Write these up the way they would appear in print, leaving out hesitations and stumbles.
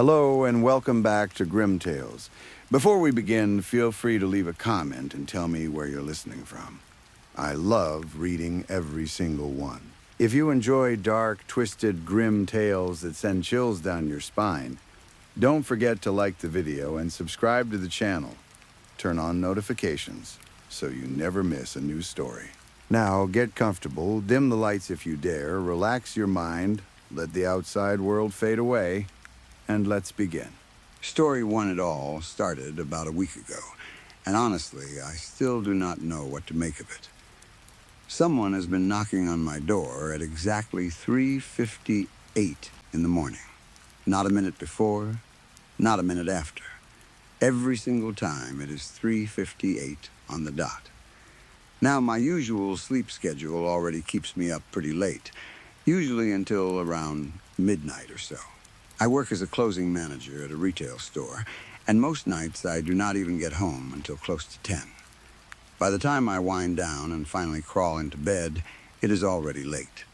Hello and welcome back to Grim Tales. Before we begin, feel free to leave a comment and tell me where you're listening from. I love reading every single one. If you enjoy dark, twisted, grim tales that send chills down your spine, don't forget to like the video and subscribe to the channel. Turn on notifications so you never miss a new story. Now get comfortable, dim the lights if you dare, relax your mind, let the outside world fade away, and let's begin. Story one it all started about a week ago, and honestly, I still do not know what to make of it. Someone has been knocking on my door at exactly 3:58 in the morning. Not a minute before, not a minute after. Every single time it is 3:58 on the dot. Now, my usual sleep schedule already keeps me up pretty late, usually until around midnight or so. I work as a closing manager at a retail store, and most nights I do not even get home until close to 10. By the time I wind down and finally crawl into bed, it is already late.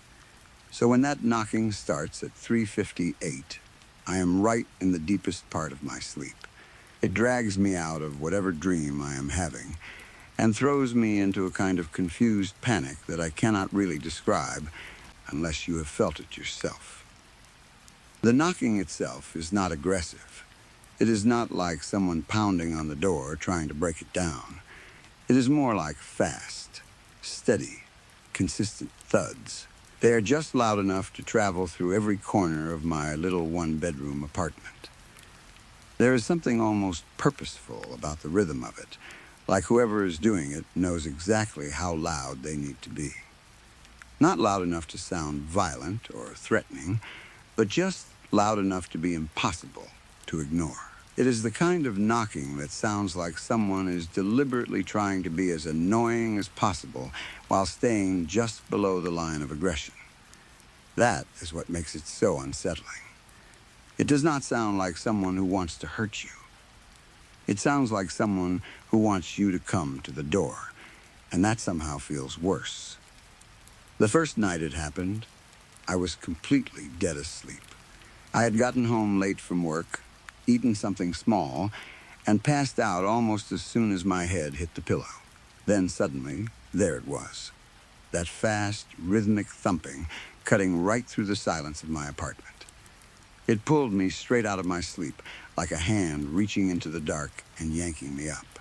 So when that knocking starts at 3:58, I am right in the deepest part of my sleep. It drags me out of whatever dream I am having and throws me into a kind of confused panic that I cannot really describe unless you have felt it yourself. The knocking itself is not aggressive. It is not like someone pounding on the door trying to break it down. It is more like fast, steady, consistent thuds. They are just loud enough to travel through every corner of my little one-bedroom apartment. There is something almost purposeful about the rhythm of it, like whoever is doing it knows exactly how loud they need to be. Not loud enough to sound violent or threatening, but just loud enough to be impossible to ignore. It is the kind of knocking that sounds like someone is deliberately trying to be as annoying as possible while staying just below the line of aggression. That is what makes it so unsettling. It does not sound like someone who wants to hurt you. It sounds like someone who wants you to come to the door, and that somehow feels worse. The first night it happened, I was completely dead asleep. I had gotten home late from work, eaten something small, and passed out almost as soon as my head hit the pillow. Then suddenly, there it was. That fast, rhythmic thumping cutting right through the silence of my apartment. It pulled me straight out of my sleep, like a hand reaching into the dark and yanking me up.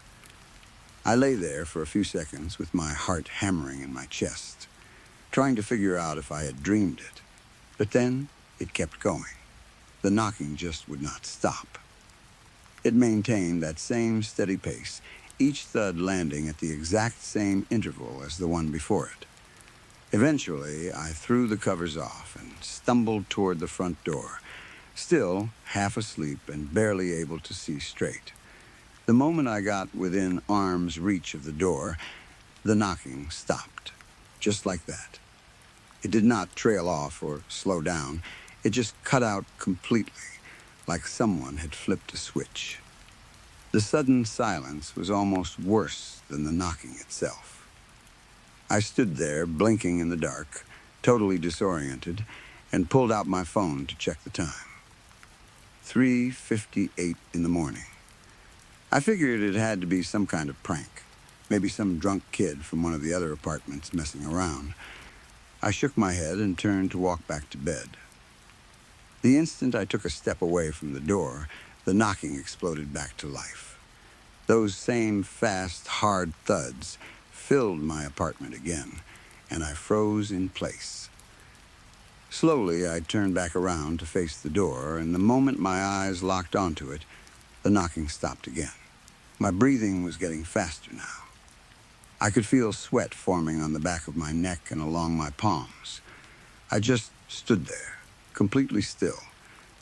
I lay there for a few seconds with my heart hammering in my chest, trying to figure out if I had dreamed it. But then it kept going. The knocking just would not stop. It maintained that same steady pace, each thud landing at the exact same interval as the one before it. Eventually, I threw the covers off and stumbled toward the front door, still half asleep and barely able to see straight. The moment I got within arm's reach of the door, the knocking stopped, just like that. It did not trail off or slow down. It just cut out completely, like someone had flipped a switch. The sudden silence was almost worse than the knocking itself. I stood there, blinking in the dark, totally disoriented, and pulled out my phone to check the time. 3:58 in the morning. I figured it had to be some kind of prank, maybe some drunk kid from one of the other apartments messing around. I shook my head and turned to walk back to bed. The instant I took a step away from the door, the knocking exploded back to life. Those same fast, hard thuds filled my apartment again, and I froze in place. Slowly, I turned back around to face the door, and the moment my eyes locked onto it, the knocking stopped again. My breathing was getting faster now. I could feel sweat forming on the back of my neck and along my palms. I just stood there, completely still,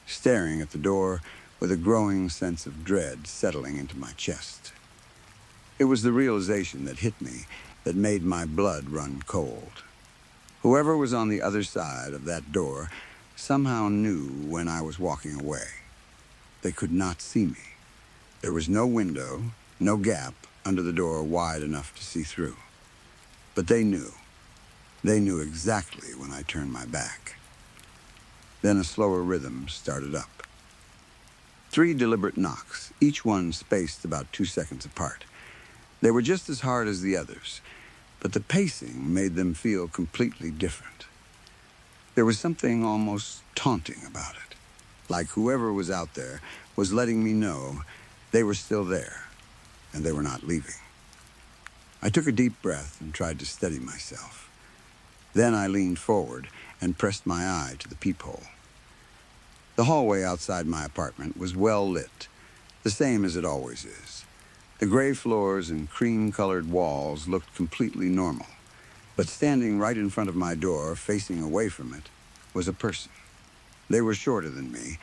staring at the door with a growing sense of dread settling into my chest. It was the realization that hit me that made my blood run cold. Whoever was on the other side of that door somehow knew when I was walking away. They could not see me. There was no window, no gap under the door wide enough to see through. But they knew. They knew exactly when I turned my back. Then a slower rhythm started up. 3 deliberate knocks, each one spaced about 2 seconds apart. They were just as hard as the others, but the pacing made them feel completely different. There was something almost taunting about it, like whoever was out there was letting me know they were still there, and they were not leaving. I took a deep breath and tried to steady myself. Then I leaned forward and pressed my eye to the peephole. The hallway outside my apartment was well lit, the same as it always is. The gray floors and cream-colored walls looked completely normal, but standing right in front of my door, facing away from it, was a person. They were shorter than me,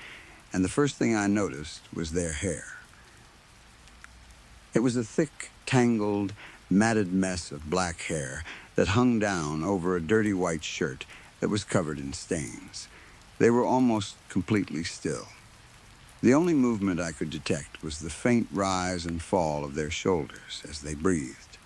and the first thing I noticed was their hair. It was a thick, tangled, matted mess of black hair that hung down over a dirty white shirt that was covered in stains. They were almost completely still. The only movement I could detect was the faint rise and fall of their shoulders as they breathed.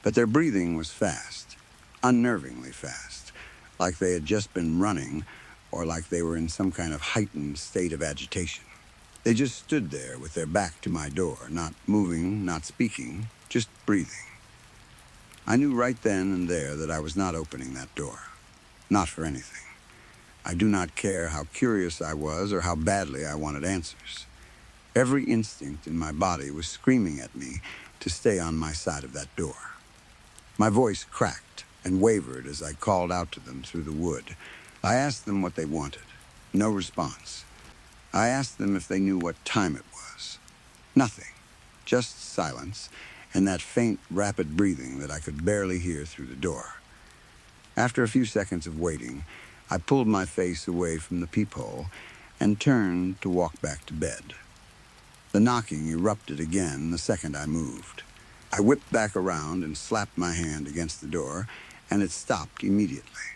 But their breathing was fast, unnervingly fast, like they had just been running or like they were in some kind of heightened state of agitation. They just stood there with their back to my door, not moving, not speaking, just breathing. I knew right then and there that I was not opening that door. Not for anything. I do not care how curious I was or how badly I wanted answers. Every instinct in my body was screaming at me to stay on my side of that door. My voice cracked and wavered as I called out to them through the wood. I asked them what they wanted. No response. I asked them if they knew what time it was. Nothing. Just silence and that faint, rapid breathing that I could barely hear through the door. After a few seconds of waiting, I pulled my face away from the peephole and turned to walk back to bed. The knocking erupted again the second I moved. I whipped back around and slapped my hand against the door, and it stopped immediately.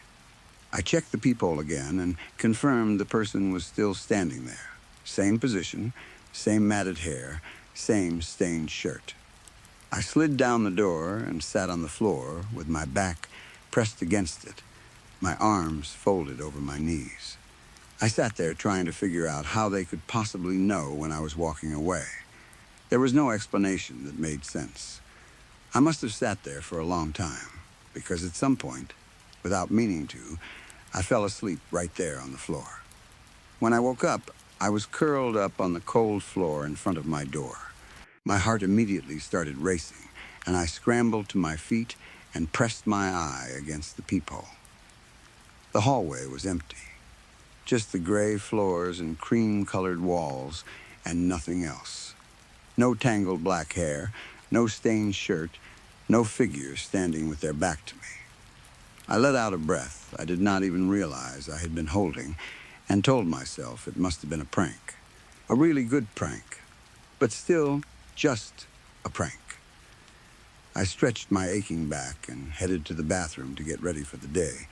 I checked the peephole again and confirmed the person was still standing there. Same position, same matted hair, same stained shirt. I slid down the door and sat on the floor with my back pressed against it, my arms folded over my knees. I sat there trying to figure out how they could possibly know when I was walking away. There was no explanation that made sense. I must have sat there for a long time, because at some point, without meaning to, I fell asleep right there on the floor. When I woke up, I was curled up on the cold floor in front of my door. My heart immediately started racing, and I scrambled to my feet and pressed my eye against the peephole. The hallway was empty. Just the gray floors and cream-colored walls and nothing else. No tangled black hair, no stained shirt, no figures standing with their back to me. I let out a breath I did not even realize I had been holding and told myself it must have been a prank. A really good prank, but still just a prank. I stretched my aching back and headed to the bathroom to get ready for the day,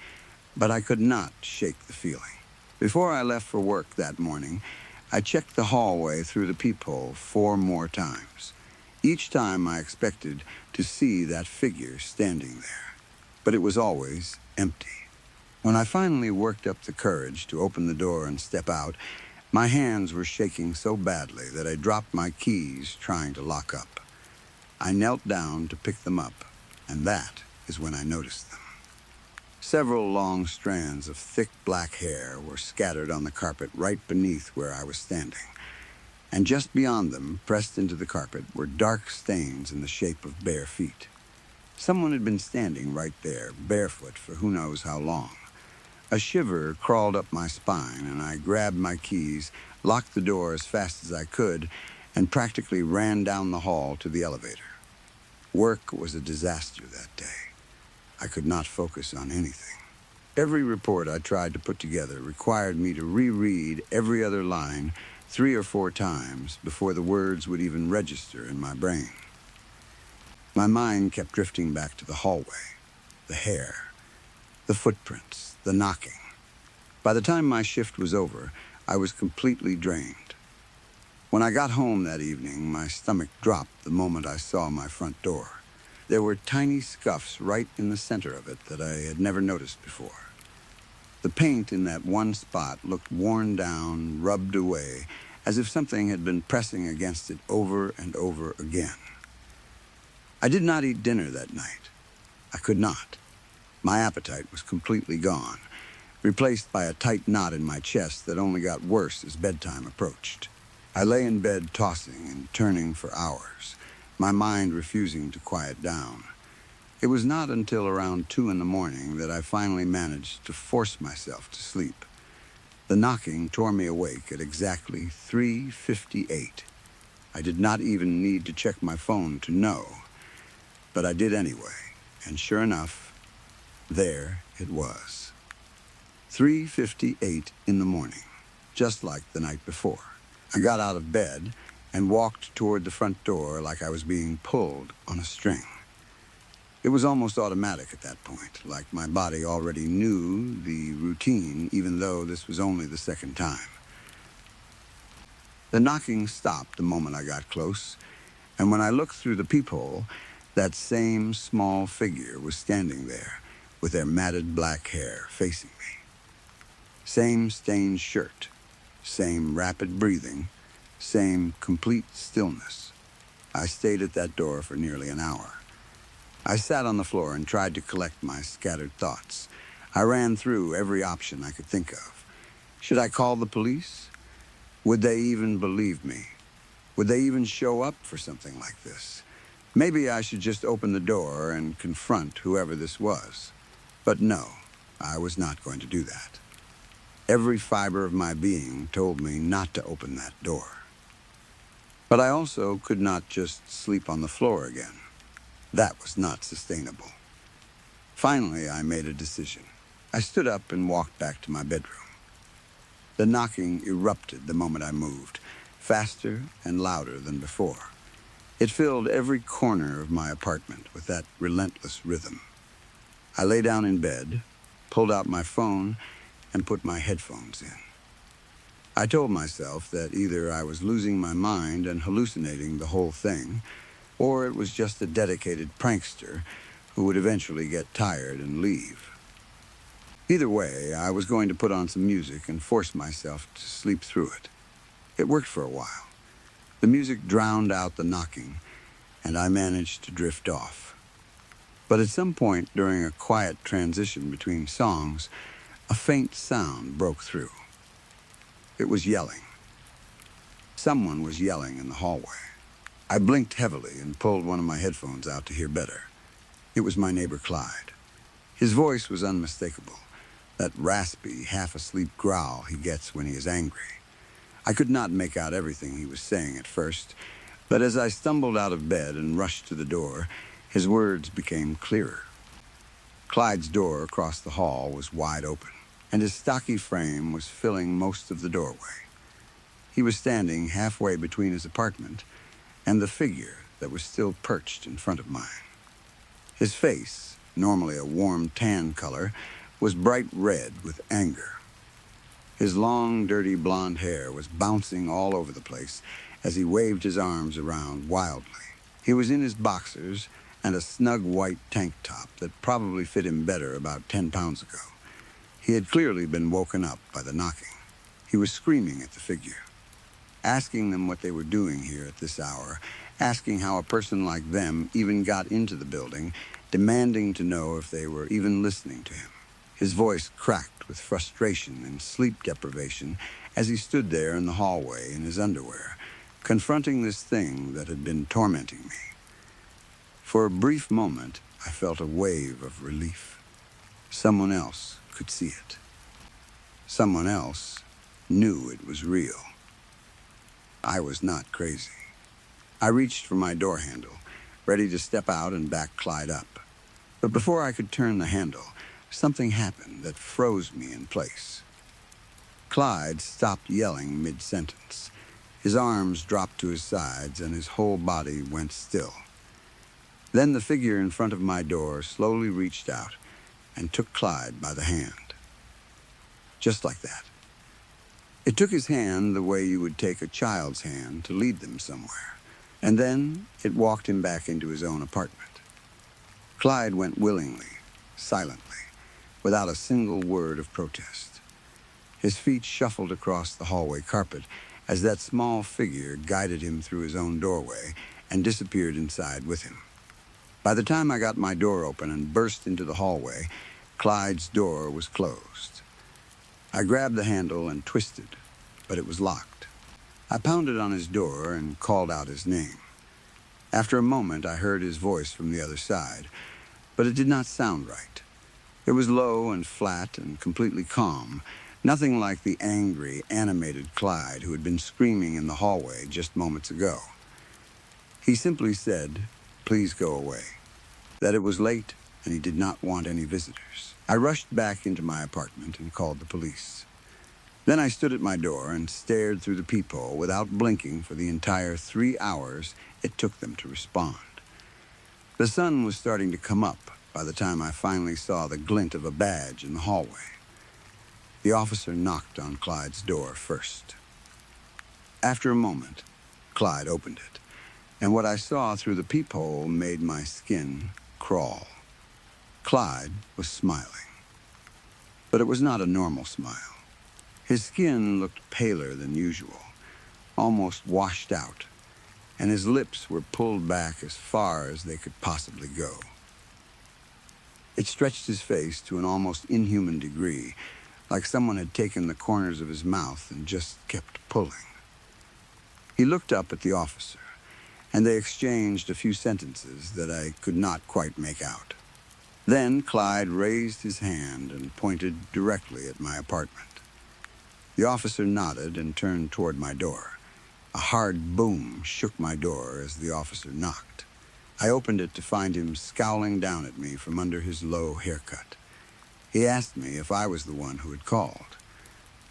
but I could not shake the feeling. Before I left for work that morning, I checked the hallway through the peephole 4 more times. Each time I expected to see that figure standing there, but it was always empty. When I finally worked up the courage to open the door and step out, my hands were shaking so badly that I dropped my keys trying to lock up. I knelt down to pick them up, and that is when I noticed them. Several long strands of thick black hair were scattered on the carpet right beneath where I was standing, and just beyond them, pressed into the carpet, were dark stains in the shape of bare feet. Someone had been standing right there, barefoot, for who knows how long. A shiver crawled up my spine, and I grabbed my keys, locked the door as fast as I could, and practically ran down the hall to the elevator. Work was a disaster that day. I could not focus on anything. Every report I tried to put together required me to reread every other line 3 or 4 times before the words would even register in my brain. My mind kept drifting back to the hallway, the hair, the footprints, the knocking. By the time my shift was over, I was completely drained. When I got home that evening, my stomach dropped the moment I saw my front door. There were tiny scuffs right in the center of it that I had never noticed before. The paint in that one spot looked worn down, rubbed away, as if something had been pressing against it over and over again. I did not eat dinner that night. I could not. My appetite was completely gone, replaced by a tight knot in my chest that only got worse as bedtime approached. I lay in bed tossing and turning for hours, my mind refusing to quiet down. It was not until around 2 in the morning that I finally managed to force myself to sleep. The knocking tore me awake at exactly 3:58. I did not even need to check my phone to know, but I did anyway, and sure enough, there it was. 3:58 in the morning, just like the night before. I got out of bed and walked toward the front door like I was being pulled on a string. It was almost automatic at that point, like my body already knew the routine, even though this was only the second time. The knocking stopped the moment I got close, and when I looked through the peephole, that same small figure was standing there with their matted black hair facing me. Same stained shirt, same rapid breathing, same complete stillness. I stayed at that door for nearly an hour. I sat on the floor and tried to collect my scattered thoughts. I ran through every option I could think of. Should I call the police? Would they even believe me? Would they even show up for something like this? Maybe I should just open the door and confront whoever this was. But no, I was not going to do that. Every fiber of my being told me not to open that door. But I also could not just sleep on the floor again. That was not sustainable. Finally, I made a decision. I stood up and walked back to my bedroom. The knocking erupted the moment I moved, faster and louder than before. It filled every corner of my apartment with that relentless rhythm. I lay down in bed, pulled out my phone, and put my headphones in. I told myself that either I was losing my mind and hallucinating the whole thing, or it was just a dedicated prankster who would eventually get tired and leave. Either way, I was going to put on some music and force myself to sleep through it. It worked for a while. The music drowned out the knocking, and I managed to drift off. But at some point during a quiet transition between songs, a faint sound broke through. It was yelling. Someone was yelling in the hallway. I blinked heavily and pulled one of my headphones out to hear better. It was my neighbor Clyde. His voice was unmistakable, that raspy, half-asleep growl he gets when he is angry. I could not make out everything he was saying at first, but as I stumbled out of bed and rushed to the door, his words became clearer. Clyde's door across the hall was wide open, and his stocky frame was filling most of the doorway. He was standing halfway between his apartment and the figure that was still perched in front of mine. His face, normally a warm tan color, was bright red with anger. His long, dirty blonde hair was bouncing all over the place as he waved his arms around wildly. He was in his boxers and a snug white tank top that probably fit him better about 10 pounds ago. He had clearly been woken up by the knocking. He was screaming at the figure, asking them what they were doing here at this hour, asking how a person like them even got into the building, demanding to know if they were even listening to him. His voice cracked with frustration and sleep deprivation as he stood there in the hallway in his underwear, confronting this thing that had been tormenting me. For a brief moment, I felt a wave of relief. Someone else could see it. Someone else knew it was real. I was not crazy. I reached for my door handle, ready to step out and back Clyde up. But before I could turn the handle, something happened that froze me in place. Clyde stopped yelling mid-sentence. His arms dropped to his sides and his whole body went still. Then the figure in front of my door slowly reached out and took Clyde by the hand. Just like that. It took his hand the way you would take a child's hand to lead them somewhere, and then it walked him back into his own apartment. Clyde went willingly, silently, without a single word of protest. His feet shuffled across the hallway carpet as that small figure guided him through his own doorway and disappeared inside with him. By the time I got my door open and burst into the hallway, Clyde's door was closed. I grabbed the handle and twisted, but it was locked. I pounded on his door and called out his name. After a moment, I heard his voice from the other side, but it did not sound right. It was low and flat and completely calm, nothing like the angry, animated Clyde who had been screaming in the hallway just moments ago. He simply said, "Please go away," that it was late and he did not want any visitors. I rushed back into my apartment and called the police. Then I stood at my door and stared through the peephole without blinking for the entire 3 hours it took them to respond. The sun was starting to come up by the time I finally saw the glint of a badge in the hallway. The officer knocked on Clyde's door first. After a moment, Clyde opened it, and what I saw through the peephole made my skin crawl. Clyde was smiling, but it was not a normal smile. His skin looked paler than usual, almost washed out, and his lips were pulled back as far as they could possibly go. It stretched his face to an almost inhuman degree, like someone had taken the corners of his mouth and just kept pulling. He looked up at the officer, and they exchanged a few sentences that I could not quite make out. Then Clyde raised his hand and pointed directly at my apartment. The officer nodded and turned toward my door. A hard boom shook my door as the officer knocked. I opened it to find him scowling down at me from under his low haircut. He asked me if I was the one who had called.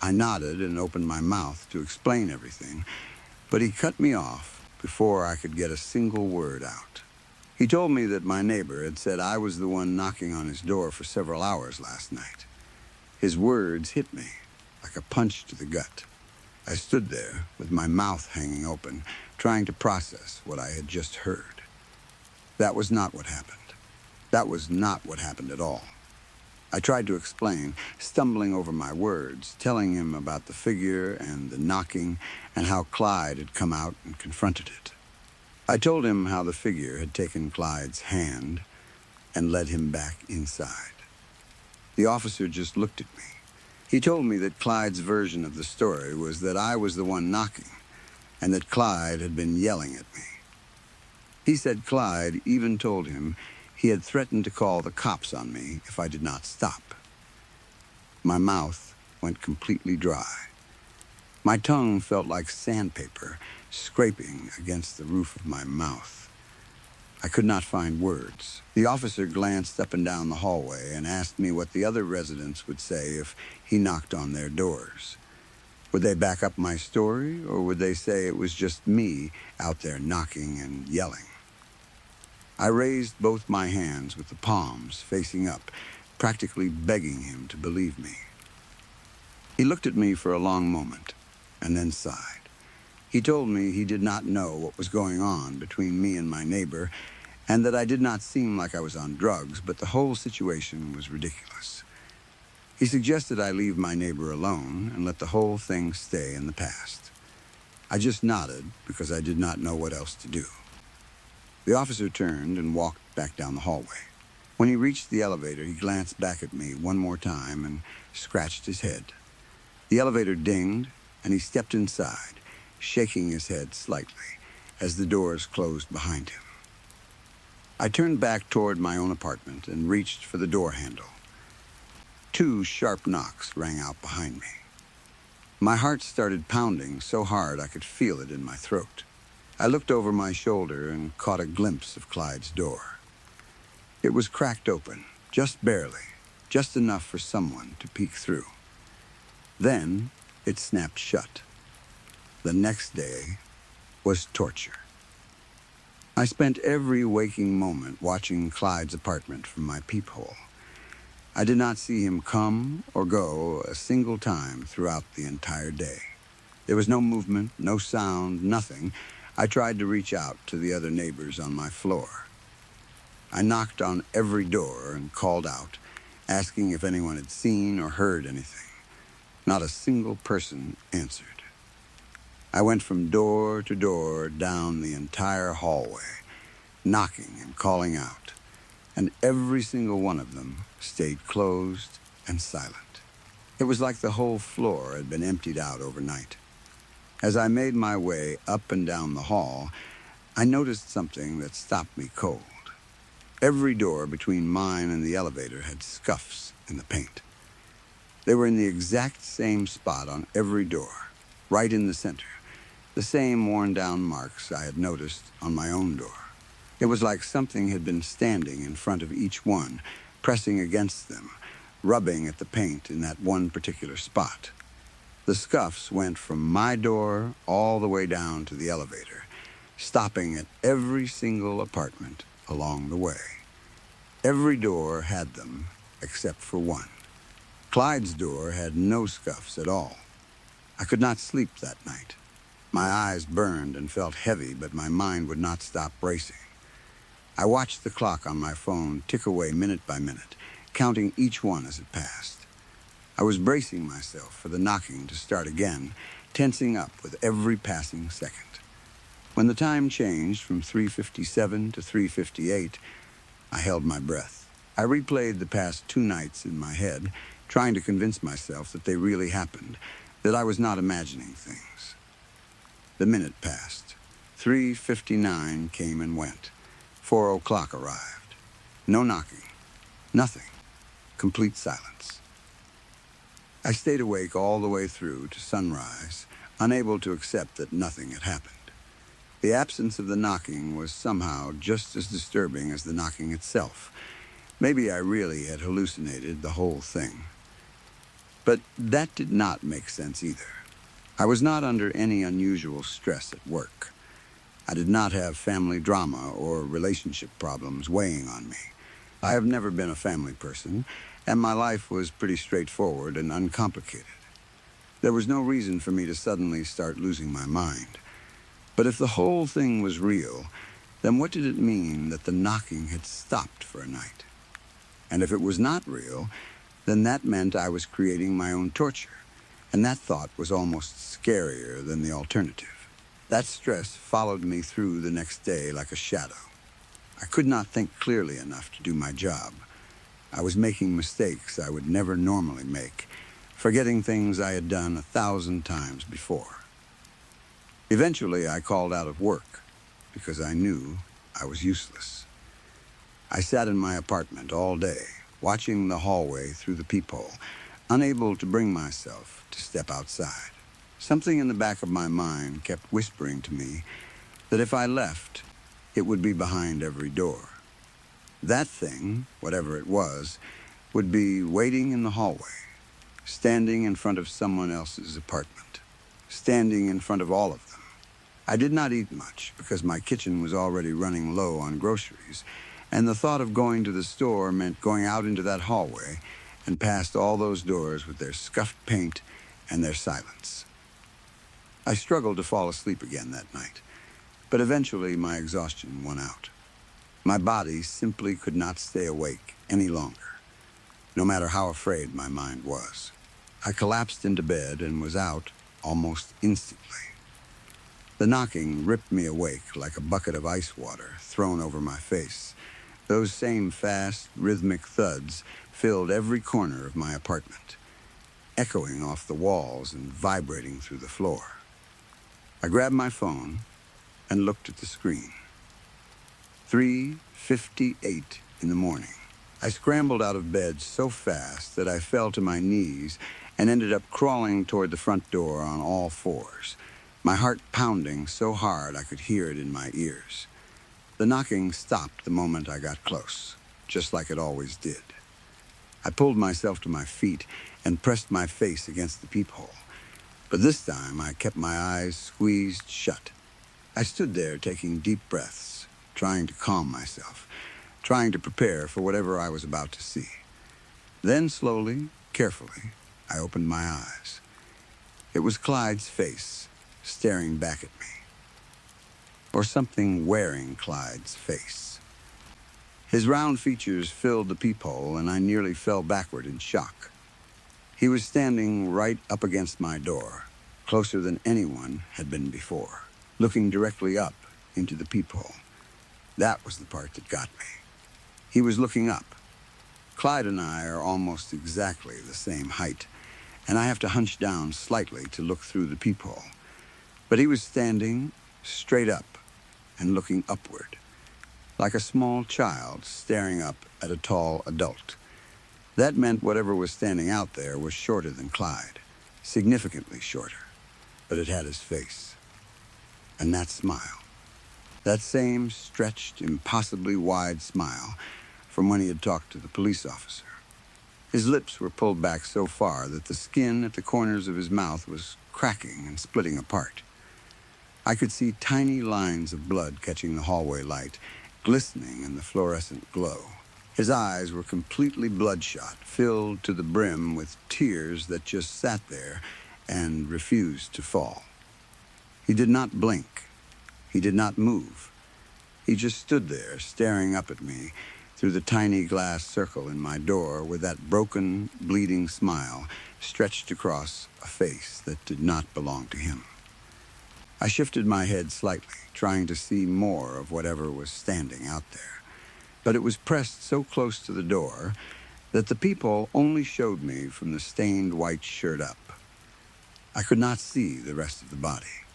I nodded and opened my mouth to explain everything, but he cut me off before I could get a single word out. He told me that my neighbor had said I was the one knocking on his door for several hours last night. His words hit me like a punch to the gut. I stood there with my mouth hanging open, trying to process what I had just heard. That was not what happened. That was not what happened at all. I tried to explain, stumbling over my words, telling him about the figure and the knocking and how Clyde had come out and confronted it. I told him how the figure had taken Clyde's hand and led him back inside. The officer just looked at me. He told me that Clyde's version of the story was that I was the one knocking and that Clyde had been yelling at me. He said Clyde even told him he had threatened to call the cops on me if I did not stop. My mouth went completely dry. My tongue felt like sandpaper scraping against the roof of my mouth. I could not find words. The officer glanced up and down the hallway and asked me what the other residents would say if he knocked on their doors. Would they back up my story, or would they say it was just me out there knocking and yelling? I raised both my hands with the palms facing up, practically begging him to believe me. He looked at me for a long moment and then sighed. He told me he did not know what was going on between me and my neighbor, and that I did not seem like I was on drugs, but the whole situation was ridiculous. He suggested I leave my neighbor alone and let the whole thing stay in the past. I just nodded because I did not know what else to do. The officer turned and walked back down the hallway. When he reached the elevator, he glanced back at me one more time and scratched his head. The elevator dinged, and he stepped inside, shaking his head slightly as the doors closed behind him. I turned back toward my own apartment and reached for the door handle. 2 sharp knocks rang out behind me. My heart started pounding so hard I could feel it in my throat. I looked over my shoulder and caught a glimpse of Clyde's door. It was cracked open, just barely, just enough for someone to peek through. Then it snapped shut. The next day was torture. I spent every waking moment watching Clyde's apartment from my peephole. I did not see him come or go a single time throughout the entire day. There was no movement, no sound, nothing. I tried to reach out to the other neighbors on my floor. I knocked on every door and called out, asking if anyone had seen or heard anything. Not a single person answered. I went from door to door down the entire hallway, knocking and calling out, and every single one of them stayed closed and silent. It was like the whole floor had been emptied out overnight. As I made my way up and down the hall, I noticed something that stopped me cold. Every door between mine and the elevator had scuffs in the paint. They were in the exact same spot on every door, right in the center, the same worn-down marks I had noticed on my own door. It was like something had been standing in front of each one, pressing against them, rubbing at the paint in that one particular spot. The scuffs went from my door all the way down to the elevator, stopping at every single apartment along the way. Every door had them, except for one. Clyde's door had no scuffs at all. I could not sleep that night. My eyes burned and felt heavy, but my mind would not stop racing. I watched the clock on my phone tick away minute by minute, counting each one as it passed. I was bracing myself for the knocking to start again, tensing up with every passing second. When the time changed from 3:57 to 3:58, I held my breath. I replayed the past 2 nights in my head, trying to convince myself that they really happened, that I was not imagining things. The minute passed. 3:59 came and went. 4 o'clock arrived. No knocking. Nothing. Complete silence. I stayed awake all the way through to sunrise, unable to accept that nothing had happened. The absence of the knocking was somehow just as disturbing as the knocking itself. Maybe I really had hallucinated the whole thing. But that did not make sense either. I was not under any unusual stress at work. I did not have family drama or relationship problems weighing on me. I have never been a family person, and my life was pretty straightforward and uncomplicated. There was no reason for me to suddenly start losing my mind. But if the whole thing was real, then what did it mean that the knocking had stopped for a night? And if it was not real, then that meant I was creating my own torture, and that thought was almost scarier than the alternative. That stress followed me through the next day like a shadow. I could not think clearly enough to do my job. I was making mistakes I would never normally make, forgetting things I had done 1,000 times before. Eventually, I called out of work because I knew I was useless. I sat in my apartment all day, watching the hallway through the peephole, unable to bring myself to step outside. Something in the back of my mind kept whispering to me that if I left, it would be behind every door. That thing, whatever it was, would be waiting in the hallway, standing in front of someone else's apartment, standing in front of all of them. I did not eat much because my kitchen was already running low on groceries, and the thought of going to the store meant going out into that hallway and past all those doors with their scuffed paint and their silence. I struggled to fall asleep again that night, but eventually my exhaustion won out. My body simply could not stay awake any longer, no matter how afraid my mind was. I collapsed into bed and was out almost instantly. The knocking ripped me awake like a bucket of ice water thrown over my face. Those same fast, rhythmic thuds filled every corner of my apartment, echoing off the walls and vibrating through the floor. I grabbed my phone and looked at the screen. 3:58 in the morning. I scrambled out of bed so fast that I fell to my knees and ended up crawling toward the front door on all fours, my heart pounding so hard I could hear it in my ears. The knocking stopped the moment I got close, just like it always did. I pulled myself to my feet and pressed my face against the peephole, but this time I kept my eyes squeezed shut. I stood there taking deep breaths, trying to calm myself, trying to prepare for whatever I was about to see. Then slowly, carefully, I opened my eyes. It was Clyde's face, staring back at me. Or something wearing Clyde's face. His round features filled the peephole, and I nearly fell backward in shock. He was standing right up against my door, closer than anyone had been before, looking directly up into the peephole. That was the part that got me. He was looking up. Clyde and I are almost exactly the same height, and I have to hunch down slightly to look through the peephole. But he was standing straight up and looking upward, like a small child staring up at a tall adult. That meant whatever was standing out there was shorter than Clyde, significantly shorter, but it had his face. And that smile, that same stretched, impossibly wide smile from when he had talked to the police officer. His lips were pulled back so far that the skin at the corners of his mouth was cracking and splitting apart. I could see tiny lines of blood catching the hallway light, glistening in the fluorescent glow. His eyes were completely bloodshot, filled to the brim with tears that just sat there and refused to fall. He did not blink. He did not move. He just stood there, staring up at me through the tiny glass circle in my door with that broken, bleeding smile stretched across a face that did not belong to him. I shifted my head slightly, trying to see more of whatever was standing out there. But it was pressed so close to the door that the peephole only showed me from the stained white shirt up. I could not see the rest of the body.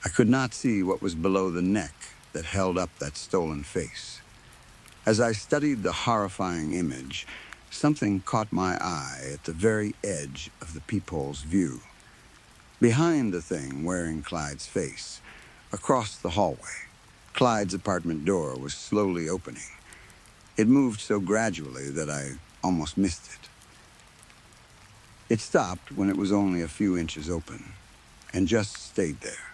I could not see what was below the neck that held up that stolen face. As I studied the horrifying image, something caught my eye at the very edge of the peephole's view. Behind the thing wearing Clyde's face, across the hallway, Clyde's apartment door was slowly opening. It moved so gradually that I almost missed it. It stopped when it was only a few inches open, and just stayed there,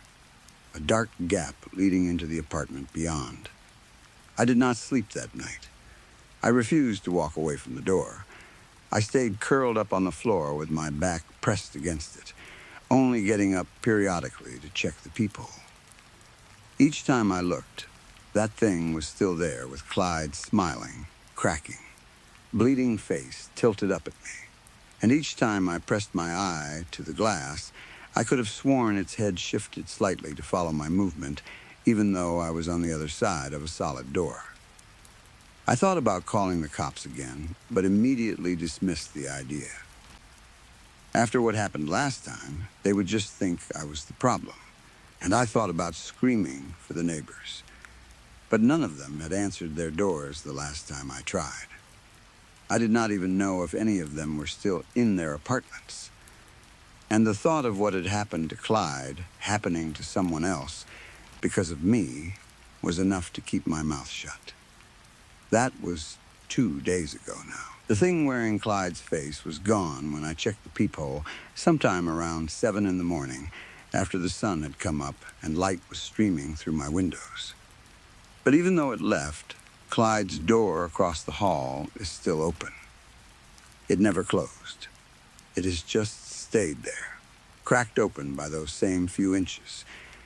a dark gap leading into the apartment beyond. I did not sleep that night. I refused to walk away from the door. I stayed curled up on the floor with my back pressed against it, only getting up periodically to check the peephole. Each time I looked, that thing was still there with Clyde smiling, cracking, bleeding face tilted up at me. And each time I pressed my eye to the glass, I could have sworn its head shifted slightly to follow my movement, even though I was on the other side of a solid door. I thought about calling the cops again, but immediately dismissed the idea. After what happened last time, they would just think I was the problem, and I thought about screaming for the neighbors. But none of them had answered their doors the last time I tried. I did not even know if any of them were still in their apartments. And the thought of what had happened to Clyde happening to someone else because of me was enough to keep my mouth shut. That was 2 days ago now. The thing wearing Clyde's face was gone when I checked the peephole sometime around 7 in the morning after the sun had come up and light was streaming through my windows. But even though it left, Clyde's door across the hall is still open. It never closed. It has just stayed there, cracked open by those same few inches,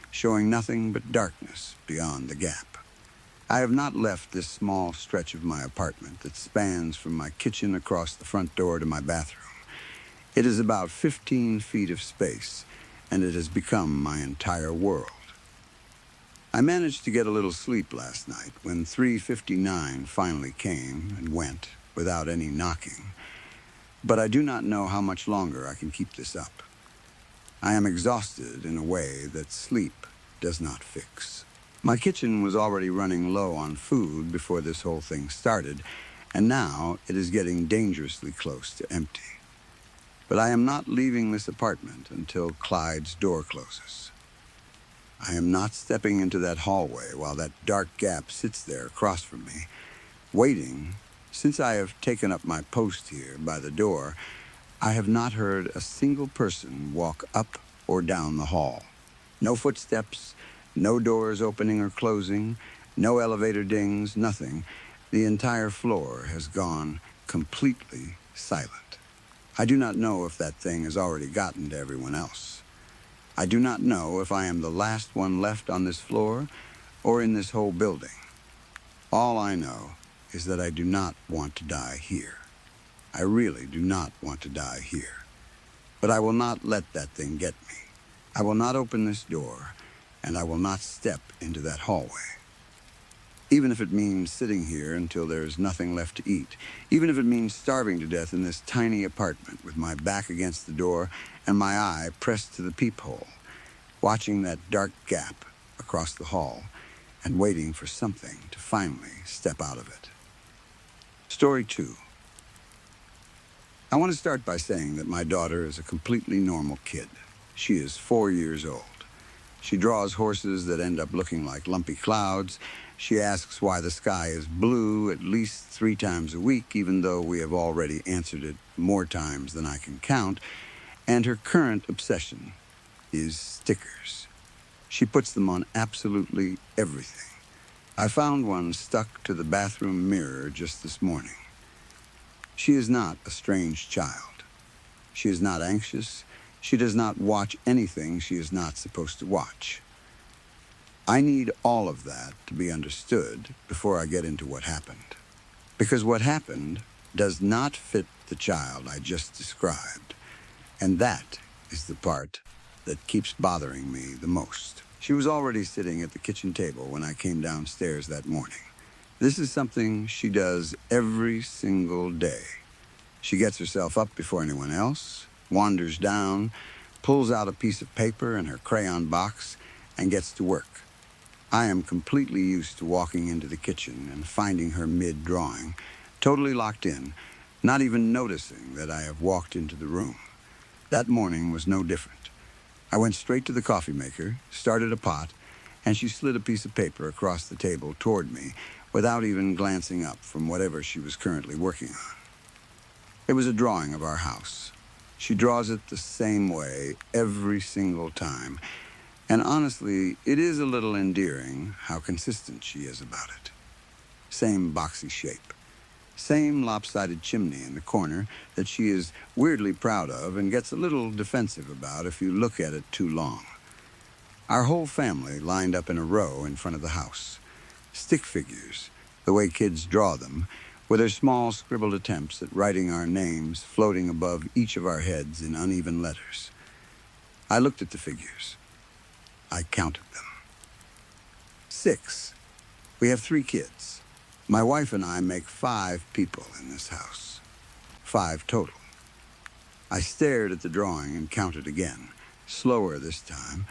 showing nothing but darkness beyond the gap. I have not left this small stretch of my apartment that spans from my kitchen across the front door to my bathroom. It is about 15 feet of space, and it has become my entire world. I managed to get a little sleep last night when 3:59 finally came and went without any knocking. But I do not know how much longer I can keep this up. I am exhausted in a way that sleep does not fix. My kitchen was already running low on food before this whole thing started, and now it is getting dangerously close to empty. But I am not leaving this apartment until Clyde's door closes. I am not stepping into that hallway while that dark gap sits there across from me, waiting. Since I have taken up my post here by the door, I have not heard a single person walk up or down the hall. No footsteps, no doors opening or closing, no elevator dings, nothing. The entire floor has gone completely silent. I do not know if that thing has already gotten to everyone else. I do not know if I am the last one left on this floor or in this whole building. All I know is that I do not want to die here. I really do not want to die here. But I will not let that thing get me. I will not open this door, and I will not step into that hallway. Even if it means sitting here until there is nothing left to eat, even if it means starving to death in this tiny apartment with my back against the door and my eye pressed to the peephole, watching that dark gap across the hall and waiting for something to finally step out of it. Story 2. I want to start by saying that my daughter is a completely normal kid. She is 4 years old. She draws horses that end up looking like lumpy clouds. She asks why the sky is blue at least 3 times a week, even though we have already answered it more times than I can count. And her current obsession is stickers. She puts them on absolutely everything. I found one stuck to the bathroom mirror just this morning. She is not a strange child. She is not anxious. She does not watch anything she is not supposed to watch. I need all of that to be understood before I get into what happened. Because what happened does not fit the child I just described. And that is the part that keeps bothering me the most. She was already sitting at the kitchen table when I came downstairs that morning. This is something she does every single day. She gets herself up before anyone else, wanders down, pulls out a piece of paper and her crayon box, and gets to work. I am completely used to walking into the kitchen and finding her mid-drawing, totally locked in, not even noticing that I have walked into the room. That morning was no different. I went straight to the coffee maker, started a pot, and she slid a piece of paper across the table toward me without even glancing up from whatever she was currently working on. It was a drawing of our house. She draws it the same way every single time, and honestly, it is a little endearing how consistent she is about it. Same boxy shape. Same lopsided chimney in the corner that she is weirdly proud of and gets a little defensive about if you look at it too long. Our whole family lined up in a row in front of the house. Stick figures, the way kids draw them, with their small scribbled attempts at writing our names floating above each of our heads in uneven letters. I looked at the figures. I counted them. 6. We have 3 kids. My wife and I make 5 people in this house. 5 total. I stared at the drawing and counted again, slower this time,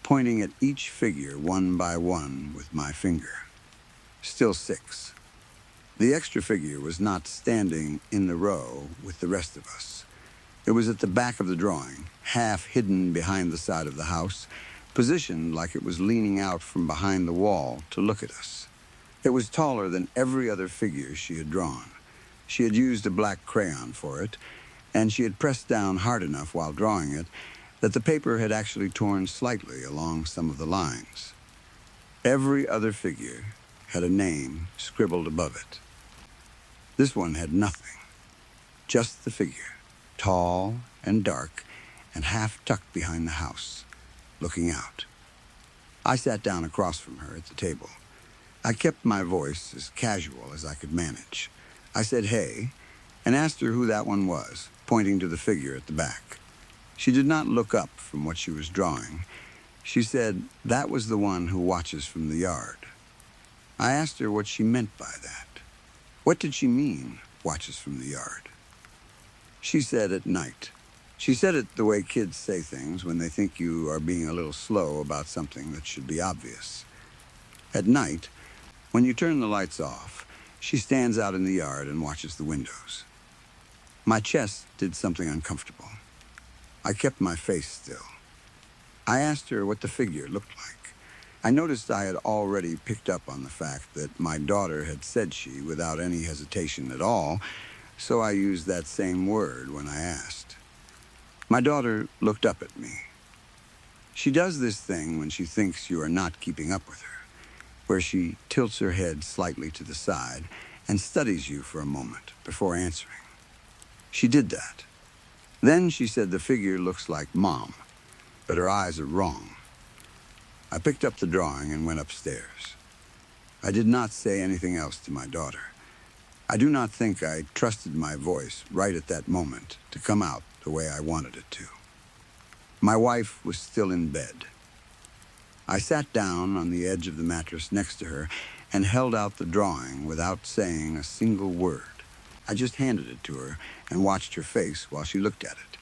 pointing at each figure one by one with my finger. Still 6. The extra figure was not standing in the row with the rest of us. It was at the back of the drawing, half hidden behind the side of the house, positioned like it was leaning out from behind the wall to look at us. It was taller than every other figure she had drawn. She had used a black crayon for it, and she had pressed down hard enough while drawing it that the paper had actually torn slightly along some of the lines. Every other figure had a name scribbled above it. This one had nothing, just the figure, tall and dark and half tucked behind the house, looking out. I sat down across from her at the table. I kept my voice as casual as I could manage. I said, "Hey," and asked her who that one was, pointing to the figure at the back. She did not look up from what she was drawing. She said that was the one who watches from the yard. I asked her what she meant by that. What did she mean, watches from the yard? She said at night. She said it the way kids say things when they think you are being a little slow about something that should be obvious. At night, when you turn the lights off, she stands out in the yard and watches the windows. My chest did something uncomfortable. I kept my face still. I asked her what the figure looked like. I noticed I had already picked up on the fact that my daughter had said she without any hesitation at all, so I used that same word when I asked. My daughter looked up at me. She does this thing when she thinks you are not keeping up with her, where she tilts her head slightly to the side and studies you for a moment before answering. She did that. Then she said the figure looks like Mom, but her eyes are wrong. I picked up the drawing and went upstairs. I did not say anything else to my daughter. I do not think I trusted my voice right at that moment to come out the way I wanted it to. My wife was still in bed. I sat down on the edge of the mattress next to her and held out the drawing without saying a single word. I just handed it to her and watched her face while she looked at it.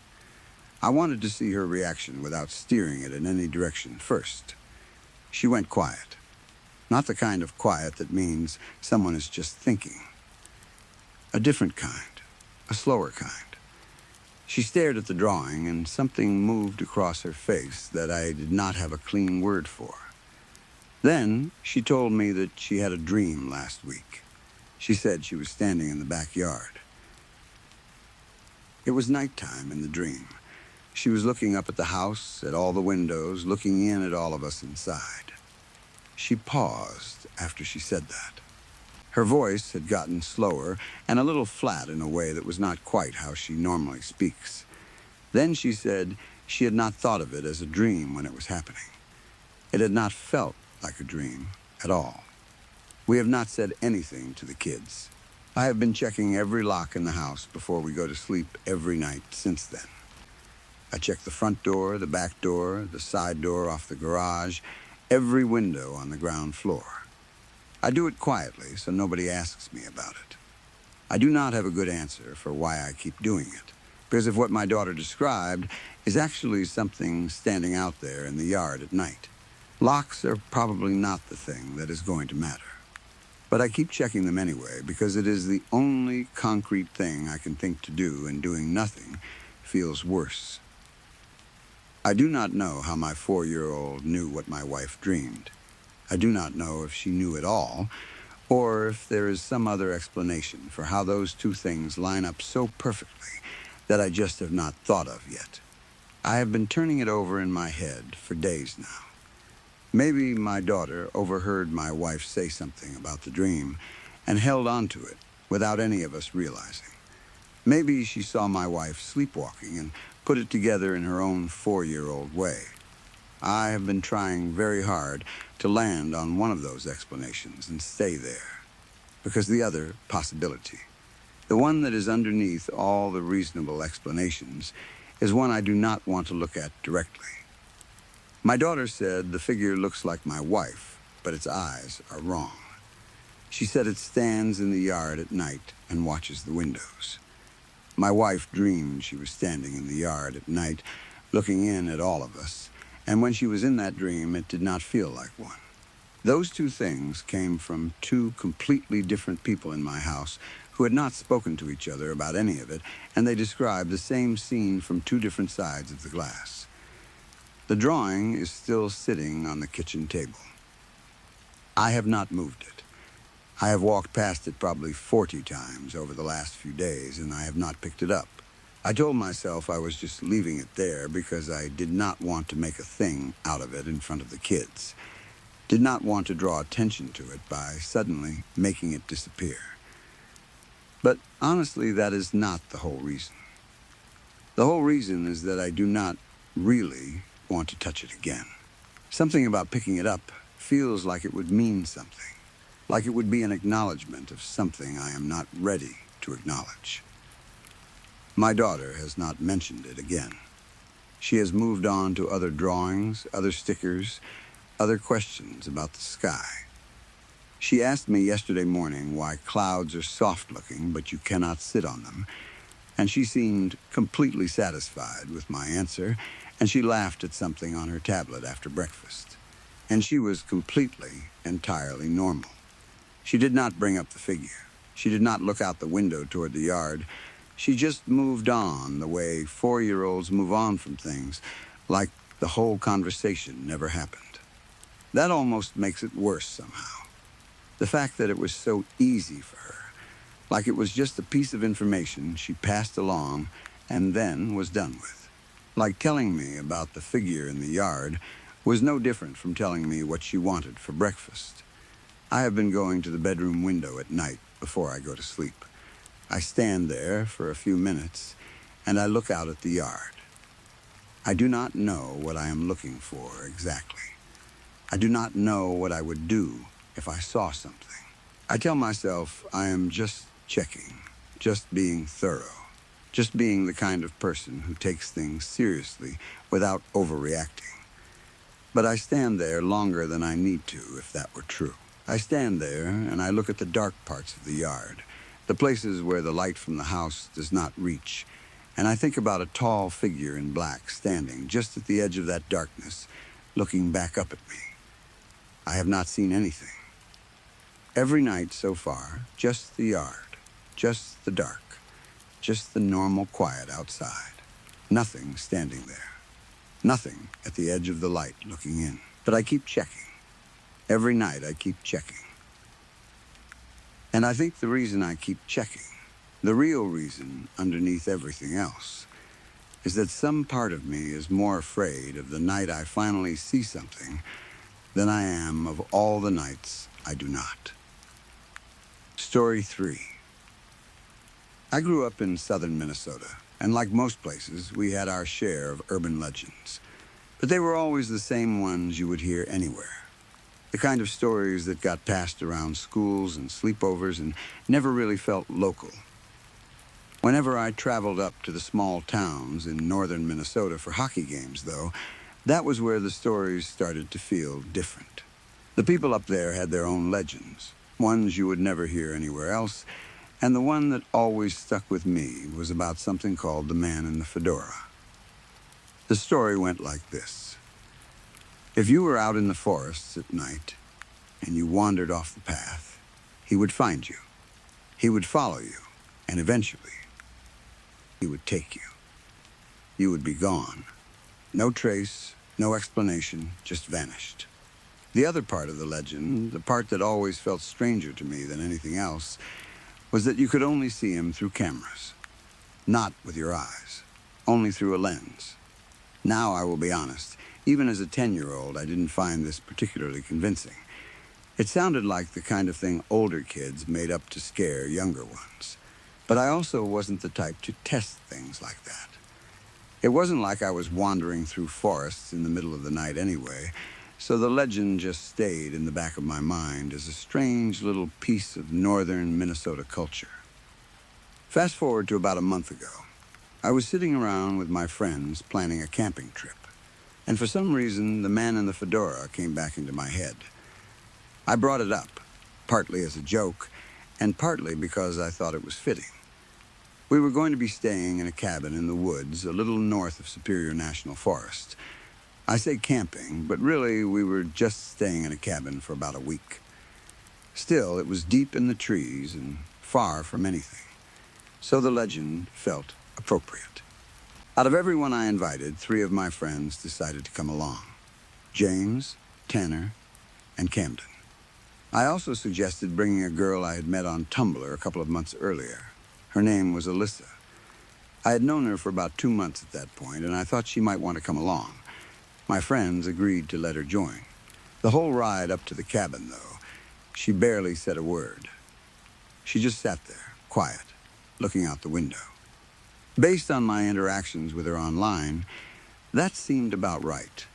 I wanted to see her reaction without steering it in any direction first. She went quiet. Not the kind of quiet that means someone is just thinking. A different kind, a slower kind. She stared at the drawing, and something moved across her face that I did not have a clean word for. Then she told me that she had a dream last week. She said she was standing in the backyard. It was nighttime in the dream. She was looking up at the house, at all the windows, looking in at all of us inside. She paused after she said that. Her voice had gotten slower and a little flat in a way that was not quite how she normally speaks. Then she said she had not thought of it as a dream when it was happening. It had not felt like a dream at all. We have not said anything to the kids. I have been checking every lock in the house before we go to sleep every night since then. I check the front door, the back door, the side door off the garage, every window on the ground floor. I do it quietly so nobody asks me about it. I do not have a good answer for why I keep doing it, because of what my daughter described is actually something standing out there in the yard at night. Locks are probably not the thing that is going to matter. But I keep checking them anyway because it is the only concrete thing I can think to do, and doing nothing feels worse. I do not know how my 4-year-old knew what my wife dreamed. I do not know if she knew at all, or if there is some other explanation for how those two things line up so perfectly that I just have not thought of yet. I have been turning it over in my head for days now. Maybe my daughter overheard my wife say something about the dream and held on to it without any of us realizing. Maybe she saw my wife sleepwalking and put it together in her own 4-year-old way. I have been trying very hard to land on one of those explanations and stay there, because the other possibility, the one that is underneath all the reasonable explanations, is one I do not want to look at directly. My daughter said the figure looks like my wife, but its eyes are wrong. She said it stands in the yard at night and watches the windows. My wife dreamed she was standing in the yard at night, looking in at all of us, and when she was in that dream, it did not feel like one. Those two things came from two completely different people in my house who had not spoken to each other about any of it, and they described the same scene from two different sides of the glass. The drawing is still sitting on the kitchen table. I have not moved it. I have walked past it probably 40 times over the last few days, and I have not picked it up. I told myself I was just leaving it there because I did not want to make a thing out of it in front of the kids. Did not want to draw attention to it by suddenly making it disappear. But honestly, that is not the whole reason. The whole reason is that I do not really want to touch it again. Something about picking it up feels like it would mean something, like it would be an acknowledgement of something I am not ready to acknowledge. My daughter has not mentioned it again. She has moved on to other drawings, other stickers, other questions about the sky. She asked me yesterday morning why clouds are soft-looking but you cannot sit on them, and she seemed completely satisfied with my answer, and she laughed at something on her tablet after breakfast. And she was completely, entirely normal. She did not bring up the figure. She did not look out the window toward the yard. She just moved on the way 4-year-olds move on from things, like the whole conversation never happened. That almost makes it worse somehow. The fact that it was so easy for her, like it was just a piece of information she passed along and then was done with. Like telling me about the figure in the yard was no different from telling me what she wanted for breakfast. I have been going to the bedroom window at night before I go to sleep. I stand there for a few minutes, and I look out at the yard. I do not know what I am looking for exactly. I do not know what I would do if I saw something. I tell myself I am just checking, just being thorough, just being the kind of person who takes things seriously without overreacting. But I stand there longer than I need to, if that were true. I stand there and I look at the dark parts of the yard, the places where the light from the house does not reach, and I think about a tall figure in black standing just at the edge of that darkness, looking back up at me. I have not seen anything. Every night so far, just the yard, just the dark, just the normal quiet outside. Nothing standing there. Nothing at the edge of the light looking in. But I keep checking. Every night I keep checking. And I think the reason I keep checking, the real reason underneath everything else, is that some part of me is more afraid of the night I finally see something than I am of all the nights I do not. Story 3. I grew up in southern Minnesota, and like most places, we had our share of urban legends. But they were always the same ones you would hear anywhere. The kind of stories that got passed around schools and sleepovers and never really felt local. Whenever I traveled up to the small towns in northern Minnesota for hockey games, though, that was where the stories started to feel different. The people up there had their own legends, ones you would never hear anywhere else, and the one that always stuck with me was about something called the man in the fedora. The story went like this. If you were out in the forests at night and you wandered off the path, he would find you. He would follow you, and eventually, he would take you. You would be gone. No trace, no explanation, just vanished. The other part of the legend, the part that always felt stranger to me than anything else, was that you could only see him through cameras. Not with your eyes, only through a lens. Now, I will be honest, even as a 10-year-old, I didn't find this particularly convincing. It sounded like the kind of thing older kids made up to scare younger ones. But I also wasn't the type to test things like that. It wasn't like I was wandering through forests in the middle of the night anyway, so the legend just stayed in the back of my mind as a strange little piece of northern Minnesota culture. Fast forward to about a month ago. I was sitting around with my friends planning a camping trip, and for some reason, the man in the fedora came back into my head. I brought it up, partly as a joke, and partly because I thought it was fitting. We were going to be staying in a cabin in the woods a little north of Superior National Forest. I say camping, but really we were just staying in a cabin for about a week. Still, it was deep in the trees and far from anything, so the legend felt appropriate. Out of everyone I invited, 3 of my friends decided to come along. James, Tanner, and Camden. I also suggested bringing a girl I had met on Tumblr a couple of months earlier. Her name was Alyssa. I had known her for about 2 months at that point, and I thought she might want to come along. My friends agreed to let her join. The whole ride up to the cabin, though, she barely said a word. She just sat there, quiet, looking out the window. Based on my interactions with her online, that seemed about right.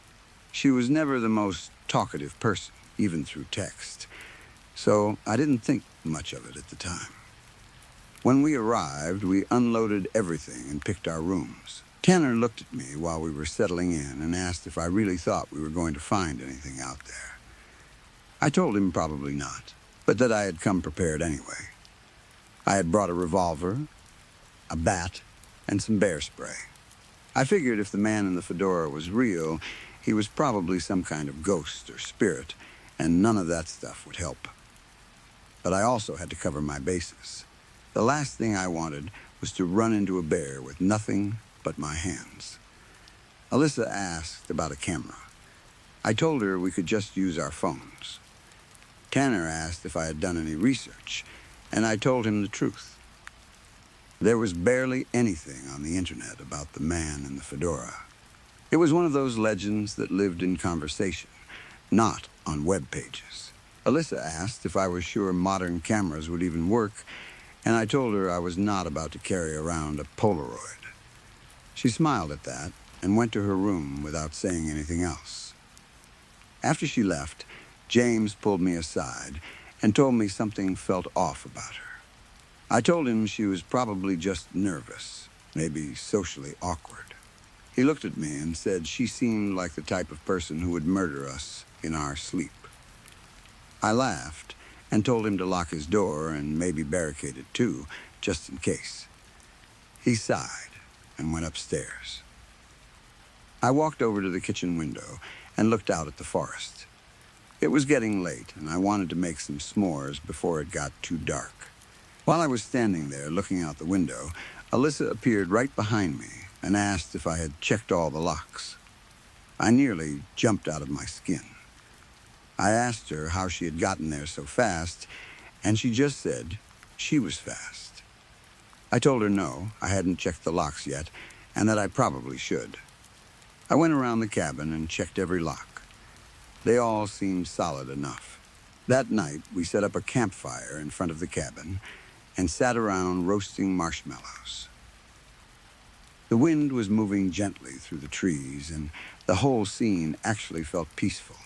She was never the most talkative person, even through text, so I didn't think much of it at the time. When we arrived, we unloaded everything and picked our rooms. Tanner looked at me while we were settling in and asked if I really thought we were going to find anything out there. I told him probably not, but that I had come prepared anyway. I had brought a revolver, a bat, and some bear spray. I figured if the man in the fedora was real, he was probably some kind of ghost or spirit, and none of that stuff would help. But I also had to cover my bases. The last thing I wanted was to run into a bear with nothing but my hands. Alyssa asked about a camera. I told her we could just use our phones. Tanner asked if I had done any research, and I told him the truth. There was barely anything on the internet about the man in the fedora. It was one of those legends that lived in conversation, not on web pages. Alyssa asked if I was sure modern cameras would even work, and I told her I was not about to carry around a Polaroid. She smiled at that and went to her room without saying anything else. After she left, James pulled me aside and told me something felt off about her. I told him she was probably just nervous, maybe socially awkward. He looked at me and said she seemed like the type of person who would murder us in our sleep. I laughed and told him to lock his door and maybe barricade it too, just in case. He sighed and went upstairs. I walked over to the kitchen window and looked out at the forest. It was getting late, and I wanted to make some s'mores before it got too dark. While I was standing there looking out the window, Alyssa appeared right behind me and asked if I had checked all the locks. I nearly jumped out of my skin. I asked her how she had gotten there so fast, and she just said she was fast. I told her no, I hadn't checked the locks yet, and that I probably should. I went around the cabin and checked every lock. They all seemed solid enough. That night, we set up a campfire in front of the cabin and sat around roasting marshmallows. The wind was moving gently through the trees, and the whole scene actually felt peaceful.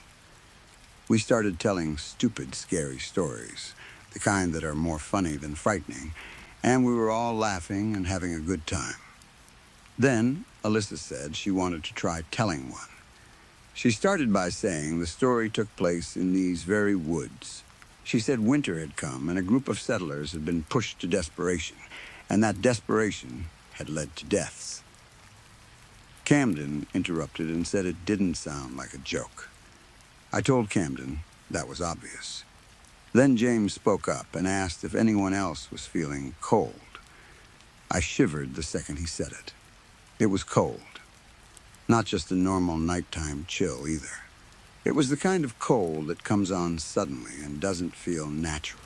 We started telling stupid, scary stories, the kind that are more funny than frightening, and we were all laughing and having a good time. Then, Alyssa said she wanted to try telling one. She started by saying the story took place in these very woods. She said winter had come and a group of settlers had been pushed to desperation, and that desperation had led to deaths. Camden interrupted and said it didn't sound like a joke. I told Camden that was obvious. Then James spoke up and asked if anyone else was feeling cold. I shivered the second he said it. It was cold. Not just a normal nighttime chill either. It was the kind of cold that comes on suddenly and doesn't feel natural.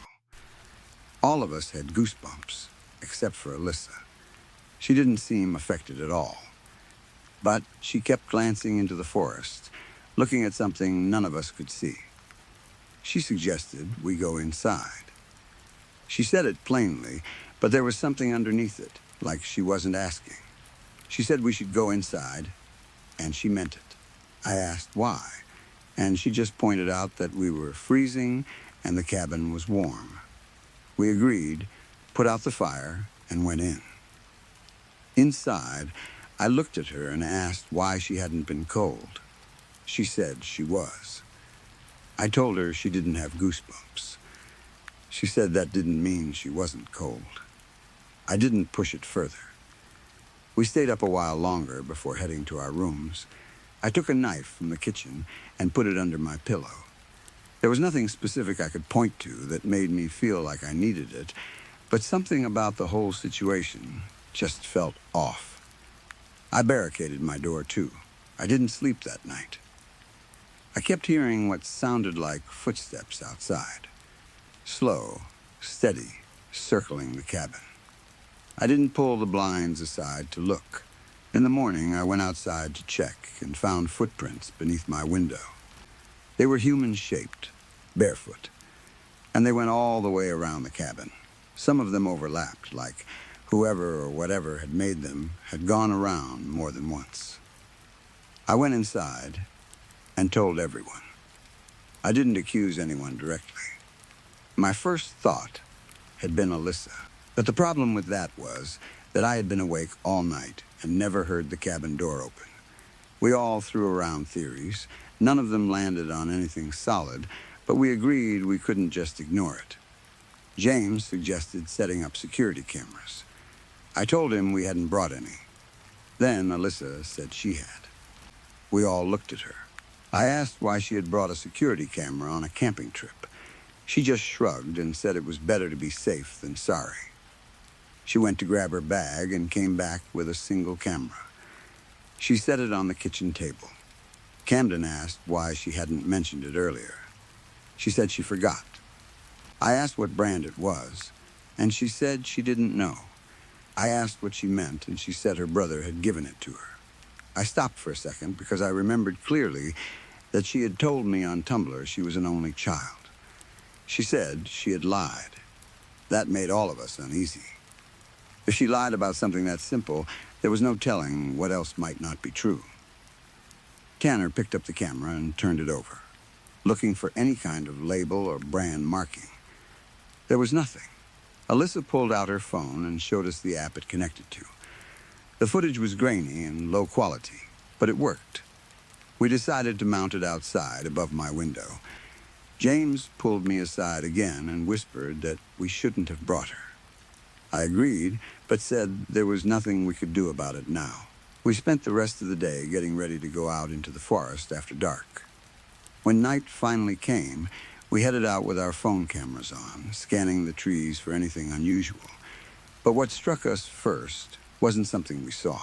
All of us had goosebumps, except for Alyssa. She didn't seem affected at all. But she kept glancing into the forest, looking at something none of us could see. She suggested we go inside. She said it plainly, but there was something underneath it, like she wasn't asking. She said we should go inside, and she meant it. I asked why, and she just pointed out that we were freezing and the cabin was warm. We agreed, put out the fire, and went in. Inside, I looked at her and asked why she hadn't been cold. She said she was. I told her she didn't have goosebumps. She said that didn't mean she wasn't cold. I didn't push it further. We stayed up a while longer before heading to our rooms. I took a knife from the kitchen and put it under my pillow. There was nothing specific I could point to that made me feel like I needed it, but something about the whole situation just felt off. I barricaded my door too. I didn't sleep that night. I kept hearing what sounded like footsteps outside. Slow, steady, circling the cabin. I didn't pull the blinds aside to look. In the morning, I went outside to check and found footprints beneath my window. They were human-shaped, barefoot, and they went all the way around the cabin. Some of them overlapped, like whoever or whatever had made them had gone around more than once. I went inside and told everyone. I didn't accuse anyone directly. My first thought had been Alyssa, but the problem with that was that I had been awake all night and never heard the cabin door open. We all threw around theories. None of them landed on anything solid, but we agreed we couldn't just ignore it. James suggested setting up security cameras. I told him we hadn't brought any. Then Alyssa said she had. We all looked at her. I asked why she had brought a security camera on a camping trip. She just shrugged and said it was better to be safe than sorry. She went to grab her bag and came back with a single camera. She set it on the kitchen table. Camden asked why she hadn't mentioned it earlier. She said she forgot. I asked what brand it was, and she said she didn't know. I asked what she meant, and she said her brother had given it to her. I stopped for a second because I remembered clearly that she had told me on Tumblr she was an only child. She said she had lied. That made all of us uneasy. If she lied about something that simple, there was no telling what else might not be true. Tanner picked up the camera and turned it over, looking for any kind of label or brand marking. There was nothing. Alyssa pulled out her phone and showed us the app it connected to. The footage was grainy and low quality, but it worked. We decided to mount it outside above my window. James pulled me aside again and whispered that we shouldn't have brought her. I agreed, but said there was nothing we could do about it now. We spent the rest of the day getting ready to go out into the forest after dark. When night finally came, we headed out with our phone cameras on, scanning the trees for anything unusual. But what struck us first wasn't something we saw.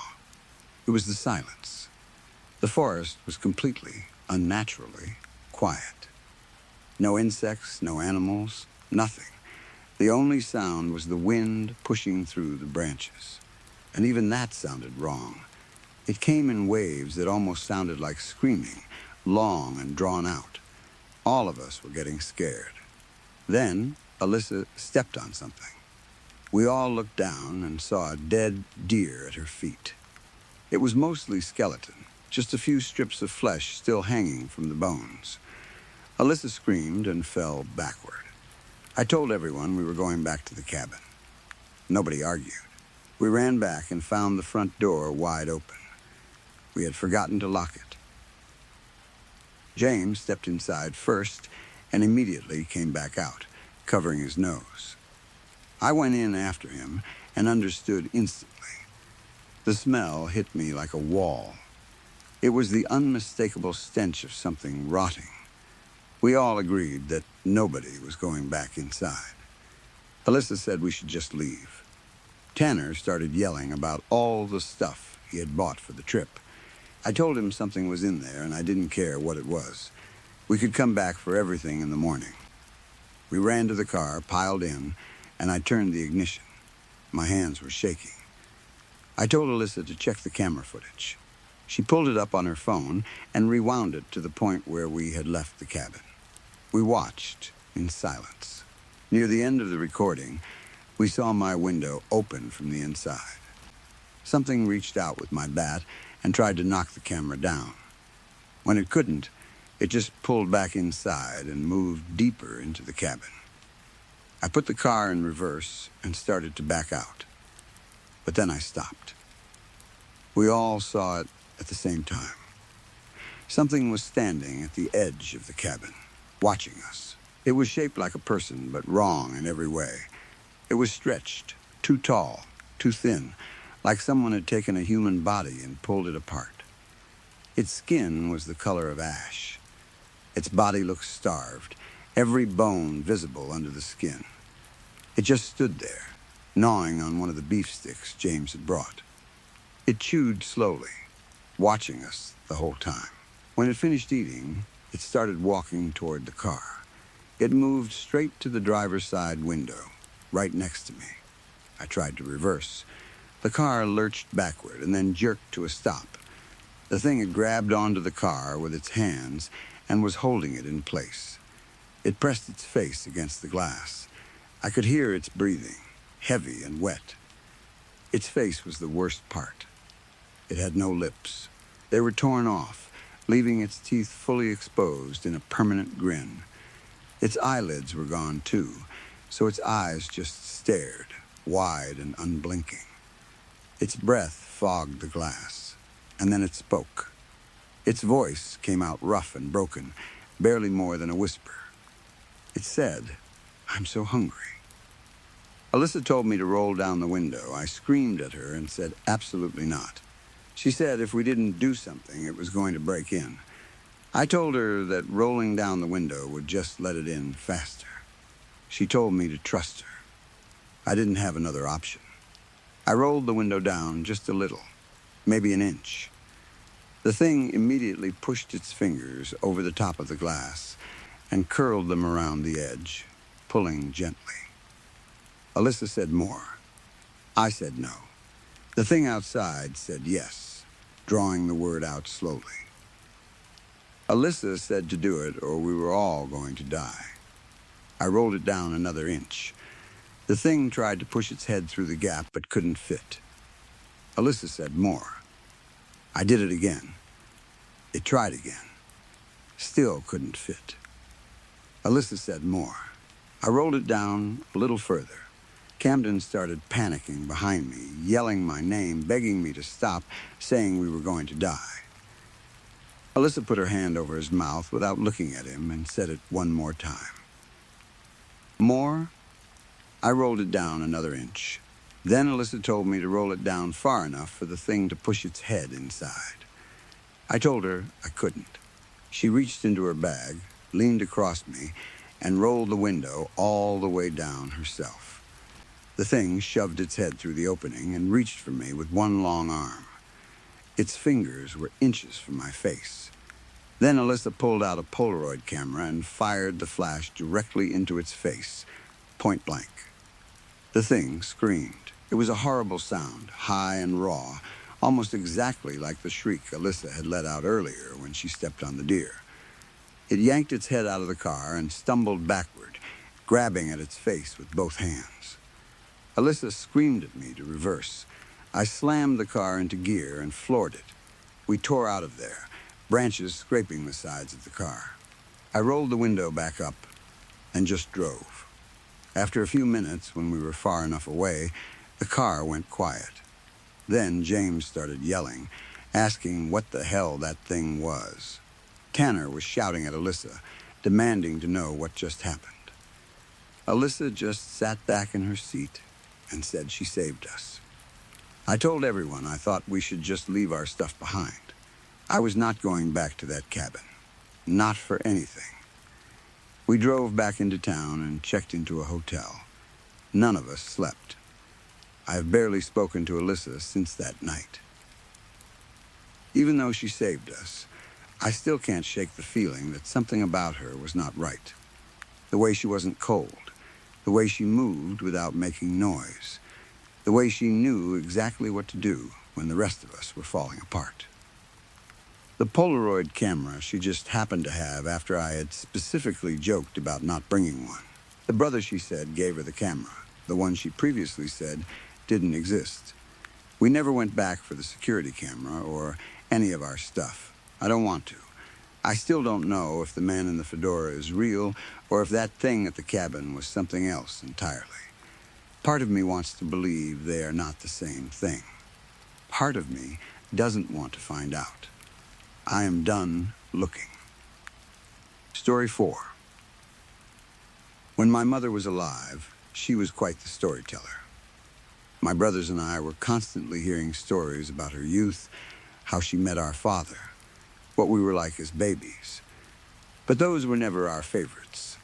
It was the silence. The forest was completely, unnaturally quiet. No insects, no animals, nothing. The only sound was the wind pushing through the branches. And even that sounded wrong. It came in waves that almost sounded like screaming, long and drawn out. All of us were getting scared. Then Alyssa stepped on something. We all looked down and saw a dead deer at her feet. It was mostly skeleton, just a few strips of flesh still hanging from the bones. Alyssa screamed and fell backward. I told everyone we were going back to the cabin. Nobody argued. We ran back and found the front door wide open. We had forgotten to lock it. James stepped inside first and immediately came back out, covering his nose. I went in after him and understood instantly. The smell hit me like a wall. It was the unmistakable stench of something rotting. We all agreed that nobody was going back inside. Alyssa said we should just leave. Tanner started yelling about all the stuff he had bought for the trip. I told him something was in there and I didn't care what it was. We could come back for everything in the morning. We ran to the car, piled in, and I turned the ignition. My hands were shaking. I told Alyssa to check the camera footage. She pulled it up on her phone and rewound it to the point where we had left the cabin. We watched in silence. Near the end of the recording, we saw my window open from the inside. Something reached out with my bat and tried to knock the camera down. When it couldn't, it just pulled back inside and moved deeper into the cabin. I put the car in reverse and started to back out. But then I stopped. We all saw it at the same time. Something was standing at the edge of the cabin, watching us. It was shaped like a person, but wrong in every way. It was stretched, too tall, too thin, like someone had taken a human body and pulled it apart. Its skin was the color of ash. Its body looked starved, every bone visible under the skin. It just stood there, gnawing on one of the beef sticks James had brought. It chewed slowly, watching us the whole time. When it finished eating, it started walking toward the car. It moved straight to the driver's side window, right next to me. I tried to reverse. The car lurched backward and then jerked to a stop. The thing had grabbed onto the car with its hands and was holding it in place. It pressed its face against the glass. I could hear its breathing, heavy and wet. Its face was the worst part. It had no lips. They were torn off, leaving its teeth fully exposed in a permanent grin. Its eyelids were gone too, so its eyes just stared, wide and unblinking. Its breath fogged the glass, and then it spoke. Its voice came out rough and broken, barely more than a whisper. It said, "I'm so hungry." Alyssa told me to roll down the window. I screamed at her and said, "Absolutely not." She said if we didn't do something, it was going to break in. I told her that rolling down the window would just let it in faster. She told me to trust her. I didn't have another option. I rolled the window down just a little, maybe an inch. The thing immediately pushed its fingers over the top of the glass and curled them around the edge, pulling gently. Alyssa said more. I said no. The thing outside said yes, drawing the word out slowly. Alyssa said to do it or we were all going to die. I rolled it down another inch. The thing tried to push its head through the gap but couldn't fit. Alyssa said more. I did it again. It tried again. Still couldn't fit. Alyssa said more. I rolled it down a little further. Camden started panicking behind me, yelling my name, begging me to stop, saying we were going to die. Alyssa put her hand over his mouth without looking at him and said it one more time. More? I rolled it down another inch. Then Alyssa told me to roll it down far enough for the thing to push its head inside. I told her I couldn't. She reached into her bag, leaned across me, and rolled the window all the way down herself. The thing shoved its head through the opening and reached for me with one long arm. Its fingers were inches from my face. Then Alyssa pulled out a Polaroid camera and fired the flash directly into its face, point blank. The thing screamed. It was a horrible sound, high and raw, almost exactly like the shriek Alyssa had let out earlier when she stepped on the deer. It yanked its head out of the car and stumbled backward, grabbing at its face with both hands. Alyssa screamed at me to reverse. I slammed the car into gear and floored it. We tore out of there, branches scraping the sides of the car. I rolled the window back up and just drove. After a few minutes, when we were far enough away, the car went quiet. Then James started yelling, asking what the hell that thing was. Tanner was shouting at Alyssa, demanding to know what just happened. Alyssa just sat back in her seat and said she saved us. I told everyone I thought we should just leave our stuff behind. I was not going back to that cabin. Not for anything. We drove back into town and checked into a hotel. None of us slept. I have barely spoken to Alyssa since that night. Even though she saved us, I still can't shake the feeling that something about her was not right. The way she wasn't cold, the way she moved without making noise, the way she knew exactly what to do when the rest of us were falling apart. The Polaroid camera she just happened to have after I had specifically joked about not bringing one. The brother, she said, gave her the camera, the one she previously said didn't exist. We never went back for the security camera or any of our stuff. I don't want to. I still don't know if the man in the fedora is real or if that thing at the cabin was something else entirely. Part of me wants to believe they are not the same thing. Part of me doesn't want to find out. I am done looking. Story 4. When my mother was alive, she was quite the storyteller. My brothers and I were constantly hearing stories about her youth, how she met our father, what we were like as babies. But those were never our favorites.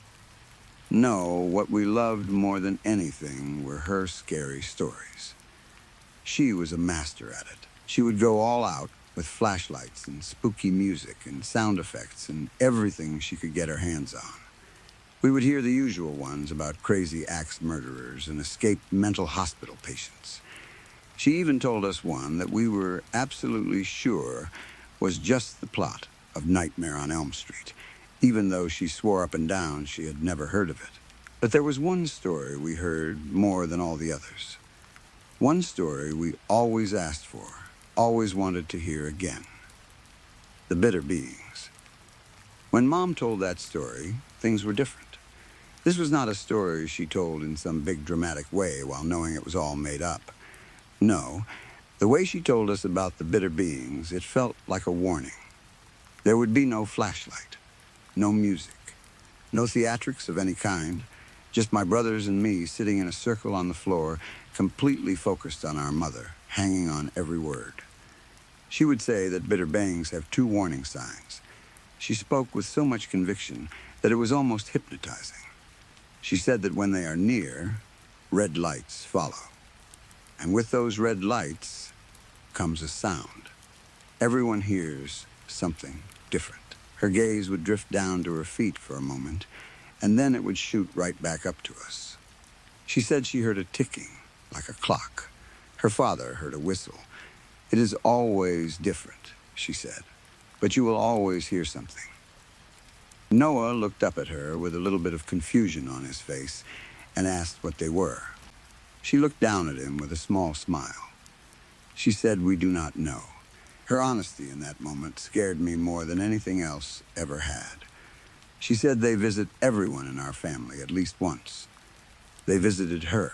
No, what we loved more than anything were her scary stories. She was a master at it. She would go all out with flashlights and spooky music and sound effects and everything she could get her hands on. We would hear the usual ones about crazy axe murderers and escaped mental hospital patients. She even told us one that we were absolutely sure was just the plot of Nightmare on Elm Street, even though she swore up and down she had never heard of it. But there was one story we heard more than all the others. One story we always asked for, always wanted to hear again. The bitter beings. When Mom told that story, things were different. This was not a story she told in some big dramatic way while knowing it was all made up. No, the way she told us about the bitter beings, it felt like a warning. There would be no flashlight, no music, no theatrics of any kind, just my brothers and me sitting in a circle on the floor, completely focused on our mother, hanging on every word. She would say that bitter beings have 2 warning signs. She spoke with so much conviction that it was almost hypnotizing. She said that when they are near, red lights follow. And with those red lights comes a sound. Everyone hears something different. Her gaze would drift down to her feet for a moment, and then it would shoot right back up to us. She said she heard a ticking, like a clock. Her father heard a whistle. It is always different, she said, but you will always hear something. Noah looked up at her with a little bit of confusion on his face and asked what they were. She looked down at him with a small smile. She said, "We do not know." Her honesty in that moment scared me more than anything else ever had. She said they visit everyone in our family at least once. They visited her.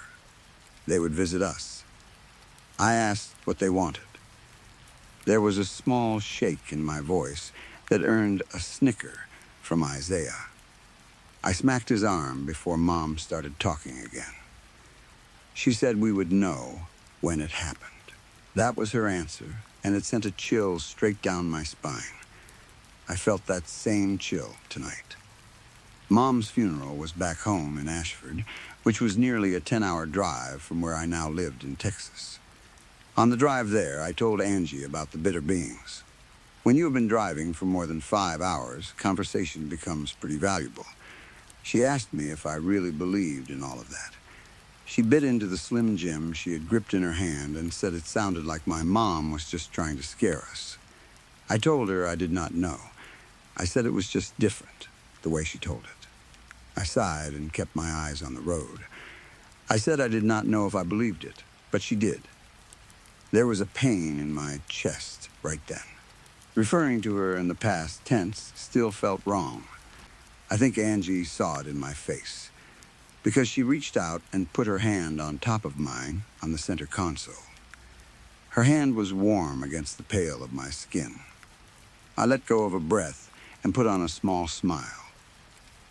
They would visit us. I asked what they wanted. There was a small shake in my voice that earned a snicker from Isaiah. I smacked his arm before Mom started talking again. She said we would know when it happened. That was her answer, and it sent a chill straight down my spine. I felt that same chill tonight. Mom's funeral was back home in Ashford, which was nearly a 10-hour drive from where I now lived in Texas. On the drive there, I told Angie about the bitter beings. When you have been driving for more than 5 hours, conversation becomes pretty valuable. She asked me if I really believed in all of that. She bit into the Slim Jim she had gripped in her hand and said it sounded like my mom was just trying to scare us. I told her I did not know. I said it was just different, the way she told it. I sighed and kept my eyes on the road. I said I did not know if I believed it, but she did. There was a pain in my chest right then. Referring to her in the past tense still felt wrong. I think Angie saw it in my face, because she reached out and put her hand on top of mine on the center console. Her hand was warm against the pale of my skin. I let go of a breath and put on a small smile.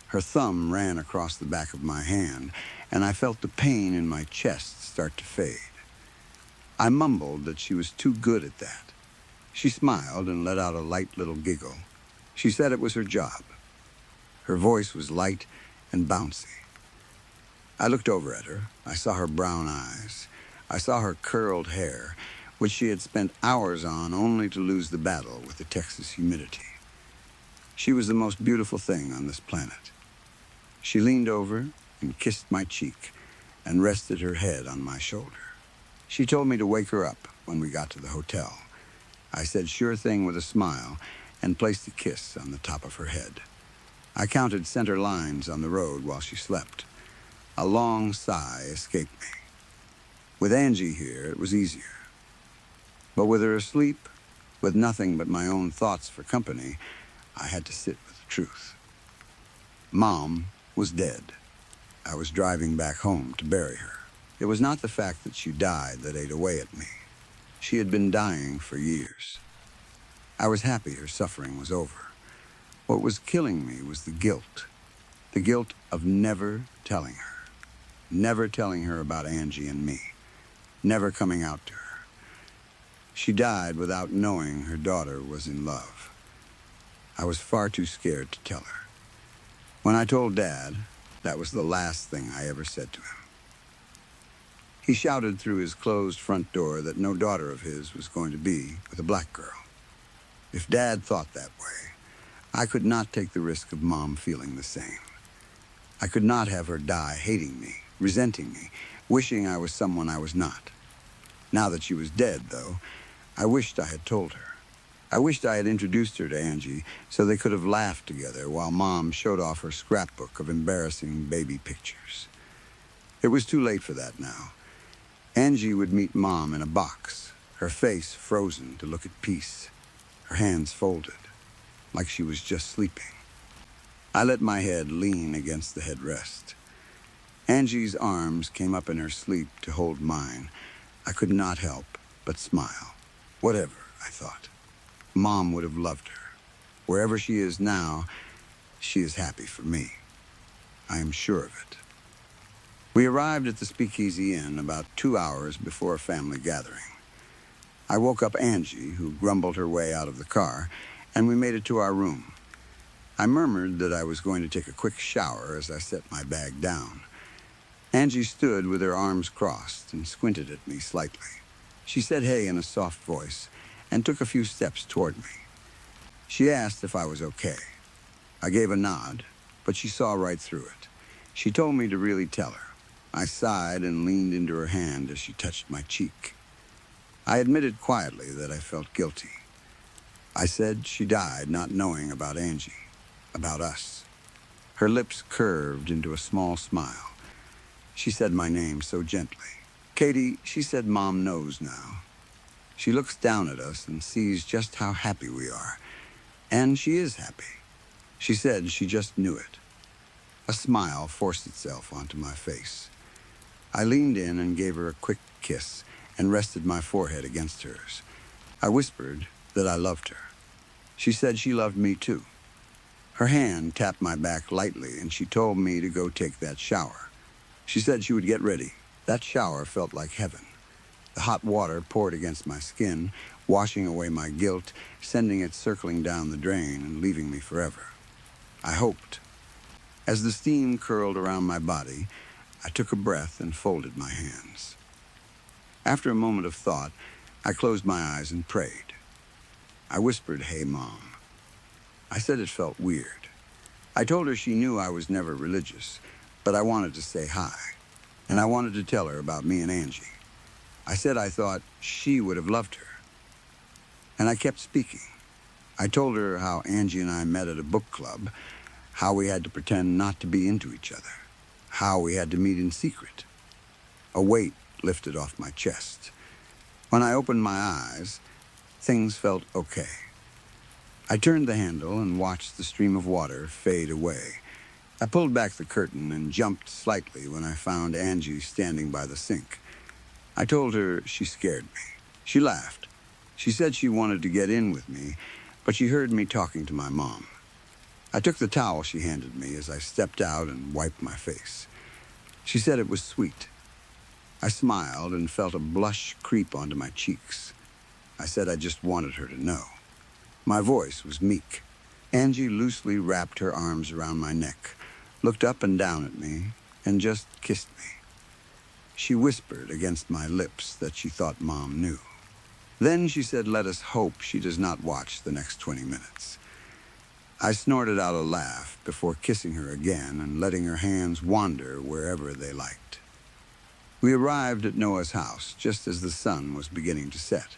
Her thumb ran across the back of my hand, and I felt the pain in my chest start to fade. I mumbled that she was too good at that. She smiled and let out a light little giggle. She said it was her job. Her voice was light and bouncy. I looked over at her. I saw her brown eyes. I saw her curled hair, which she had spent hours on only to lose the battle with the Texas humidity. She was the most beautiful thing on this planet. She leaned over and kissed my cheek and rested her head on my shoulder. She told me to wake her up when we got to the hotel. I said sure thing with a smile and placed a kiss on the top of her head. I counted center lines on the road while she slept. A long sigh escaped me. With Angie here, it was easier. But with her asleep, with nothing but my own thoughts for company, I had to sit with the truth. Mom was dead. I was driving back home to bury her. It was not the fact that she died that ate away at me. She had been dying for years. I was happy her suffering was over. What was killing me was the guilt of never telling her about Angie and me, never coming out to her. She died without knowing her daughter was in love. I was far too scared to tell her. When I told Dad, that was the last thing I ever said to him. He shouted through his closed front door that no daughter of his was going to be with a black girl. If Dad thought that way, I could not take the risk of Mom feeling the same. I could not have her die hating me, resenting me, wishing I was someone I was not. Now that she was dead, though, I wished I had told her. I wished I had introduced her to Angie so they could have laughed together while Mom showed off her scrapbook of embarrassing baby pictures. It was too late for that now. Angie would meet Mom in a box, her face frozen to look at peace, her hands folded, like she was just sleeping. I let my head lean against the headrest. Angie's arms came up in her sleep to hold mine. I could not help but smile. Whatever, I thought. Mom would have loved her. Wherever she is now, she is happy for me. I am sure of it. We arrived at the Speakeasy Inn about 2 hours before a family gathering. I woke up Angie, who grumbled her way out of the car, and we made it to our room. I murmured that I was going to take a quick shower as I set my bag down. Angie stood with her arms crossed and squinted at me slightly. She said hey in a soft voice and took a few steps toward me. She asked if I was okay. I gave a nod, but she saw right through it. She told me to really tell her. I sighed and leaned into her hand as she touched my cheek. I admitted quietly that I felt guilty. I said she died not knowing about Angie, about us. Her lips curved into a small smile. She said my name so gently. Katie, she said Mom knows now. She looks down at us and sees just how happy we are. And she is happy. She said she just knew it. A smile forced itself onto my face. I leaned in and gave her a quick kiss and rested my forehead against hers. I whispered that I loved her. She said she loved me too. Her hand tapped my back lightly, and she told me to go take that shower. She said she would get ready. That shower felt like heaven. The hot water poured against my skin, washing away my guilt, sending it circling down the drain and leaving me forever. I hoped. As the steam curled around my body, I took a breath and folded my hands. After a moment of thought, I closed my eyes and prayed. I whispered, "Hey, Mom." I said it felt weird. I told her she knew I was never religious, but I wanted to say hi, and I wanted to tell her about me and Angie. I said I thought she would have loved her. And I kept speaking. I told her how Angie and I met at a book club, how we had to pretend not to be into each other, how we had to meet in secret. A weight lifted off my chest. When I opened my eyes, things felt okay. I turned the handle and watched the stream of water fade away. I pulled back the curtain and jumped slightly when I found Angie standing by the sink. I told her she scared me. She laughed. She said she wanted to get in with me, but she heard me talking to my mom. I took the towel she handed me as I stepped out and wiped my face. She said it was sweet. I smiled and felt a blush creep onto my cheeks. I said I just wanted her to know. My voice was meek. Angie loosely wrapped her arms around my neck, looked up and down at me, and just kissed me. She whispered against my lips that she thought Mom knew. Then she said, "Let us hope she does not watch the next 20 minutes. I snorted out a laugh before kissing her again and letting her hands wander wherever they liked. We arrived at Noah's house just as the sun was beginning to set.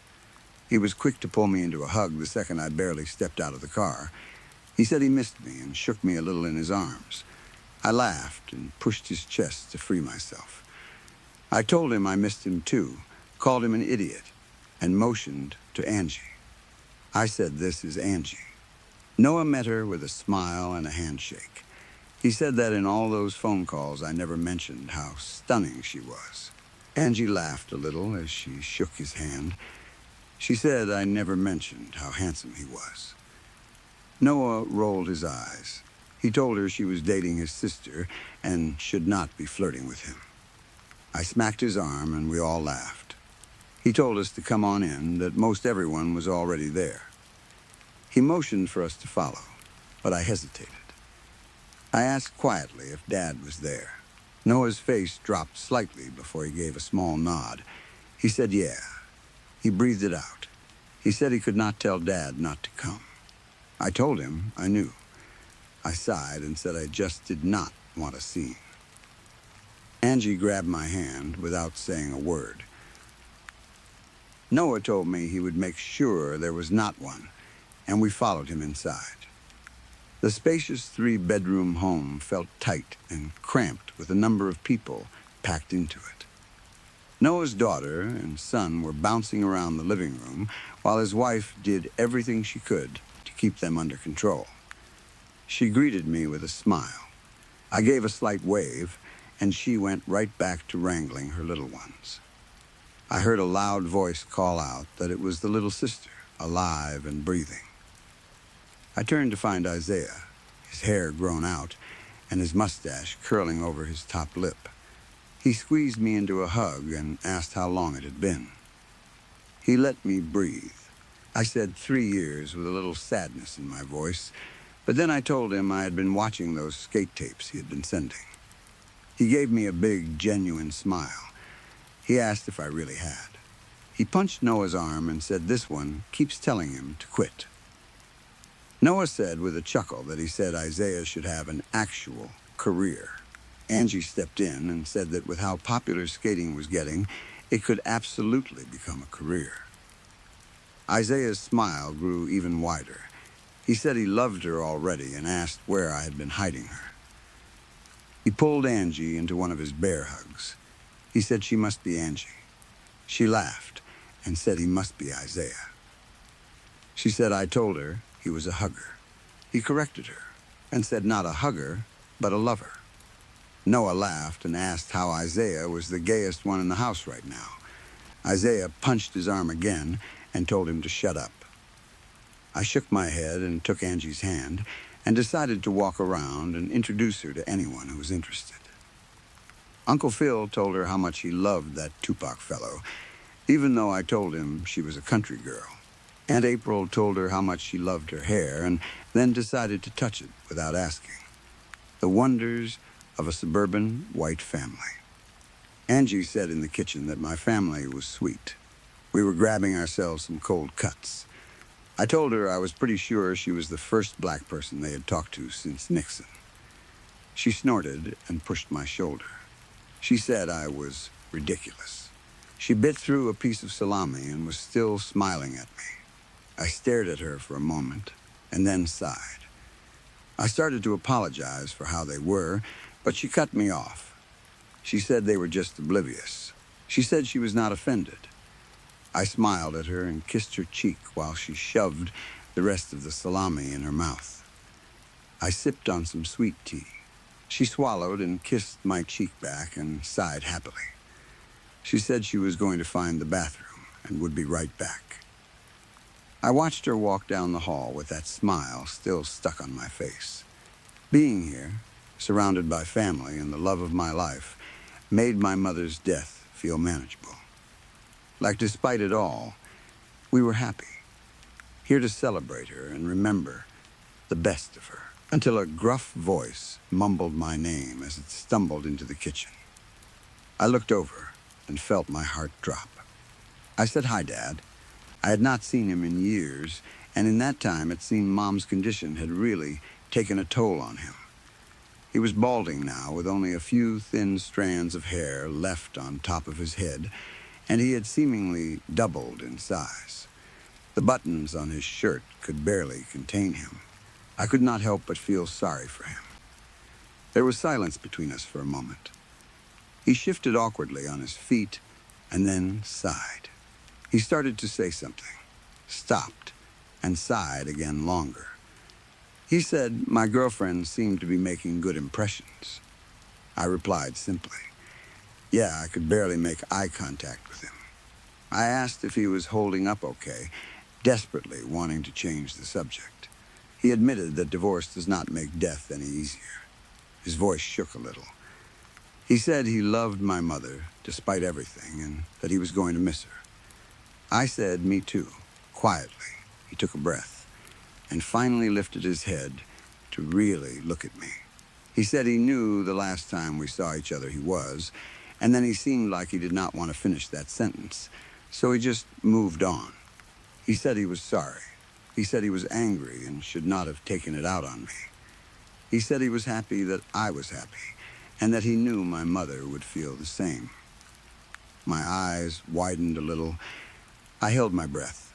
He was quick to pull me into a hug the second I barely stepped out of the car. He said he missed me and shook me a little in his arms. I laughed and pushed his chest to free myself. I told him I missed him too, called him an idiot, and motioned to Angie. I said, "This is Angie." Noah met her with a smile and a handshake. He said that in all those phone calls I never mentioned how stunning she was. Angie laughed a little as she shook his hand. She said I never mentioned how handsome he was. Noah rolled his eyes. He told her she was dating his sister and should not be flirting with him. I smacked his arm and we all laughed. He told us to come on in, that most everyone was already there. He motioned for us to follow, but I hesitated. I asked quietly if Dad was there. Noah's face dropped slightly before he gave a small nod. He said, "Yeah." He breathed it out. He said he could not tell Dad not to come. I told him I knew. I sighed and said I just did not want a scene. Angie grabbed my hand without saying a word. Noah told me he would make sure there was not one, and we followed him inside. The spacious 3-bedroom home felt tight and cramped with a number of people packed into it. Noah's daughter and son were bouncing around the living room while his wife did everything she could to keep them under control. She greeted me with a smile. I gave a slight wave, and she went right back to wrangling her little ones. I heard a loud voice call out that it was the little sister, alive and breathing. I turned to find Isaiah, his hair grown out and his mustache curling over his top lip. He squeezed me into a hug and asked how long it had been. He let me breathe. I said 3 years with a little sadness in my voice, but then I told him I had been watching those skate tapes he had been sending. He gave me a big, genuine smile. He asked if I really had. He punched Noah's arm and said this one keeps telling him to quit. Noah said with a chuckle that he said Isaiah should have an actual career. Angie stepped in and said that with how popular skating was getting, it could absolutely become a career. Isaiah's smile grew even wider. He said he loved her already and asked where I had been hiding her. He pulled Angie into one of his bear hugs. He said she must be Angie. She laughed and said he must be Isaiah. She said I told her he was a hugger. He corrected her and said not a hugger, but a lover. Noah laughed and asked how Isaiah was the gayest one in the house right now. Isaiah punched his arm again and told him to shut up. I shook my head and took Angie's hand and decided to walk around and introduce her to anyone who was interested. Uncle Phil told her how much he loved that Tupac fellow, even though I told him she was a country girl. Aunt April told her how much she loved her hair and then decided to touch it without asking. The wonders of a suburban white family. Angie said in the kitchen that my family was sweet. We were grabbing ourselves some cold cuts. I told her I was pretty sure she was the first black person they had talked to since Nixon. She snorted and pushed my shoulder. She said I was ridiculous. She bit through a piece of salami and was still smiling at me. I stared at her for a moment and then sighed. I started to apologize for how they were, but she cut me off. She said they were just oblivious. She said she was not offended. I smiled at her and kissed her cheek while she shoved the rest of the salami in her mouth. I sipped on some sweet tea. She swallowed and kissed my cheek back and sighed happily. She said she was going to find the bathroom and would be right back. I watched her walk down the hall with that smile still stuck on my face. Being here, surrounded by family and the love of my life, made my mother's death feel manageable. Like, despite it all, we were happy, here to celebrate her and remember the best of her, until a gruff voice mumbled my name as it stumbled into the kitchen. I looked over and felt my heart drop. I said, "Hi, Dad." I had not seen him in years, and in that time it seemed Mom's condition had really taken a toll on him. He was balding now, with only a few thin strands of hair left on top of his head, and he had seemingly doubled in size. The buttons on his shirt could barely contain him. I could not help but feel sorry for him. There was silence between us for a moment. He shifted awkwardly on his feet and then sighed. He started to say something, stopped, and sighed again longer. He said my girlfriend seemed to be making good impressions. I replied simply, "Yeah, I could barely make eye contact with him." I asked if he was holding up okay, desperately wanting to change the subject. He admitted that divorce does not make death any easier. His voice shook a little. He said he loved my mother, despite everything, and that he was going to miss her. I said, "Me too," quietly. He took a breath and finally lifted his head to really look at me. He said he knew the last time we saw each other he was, and then he seemed like he did not want to finish that sentence, so he just moved on. He said he was sorry. He said he was angry and should not have taken it out on me. He said he was happy that I was happy, and that he knew my mother would feel the same. My eyes widened a little. I held my breath.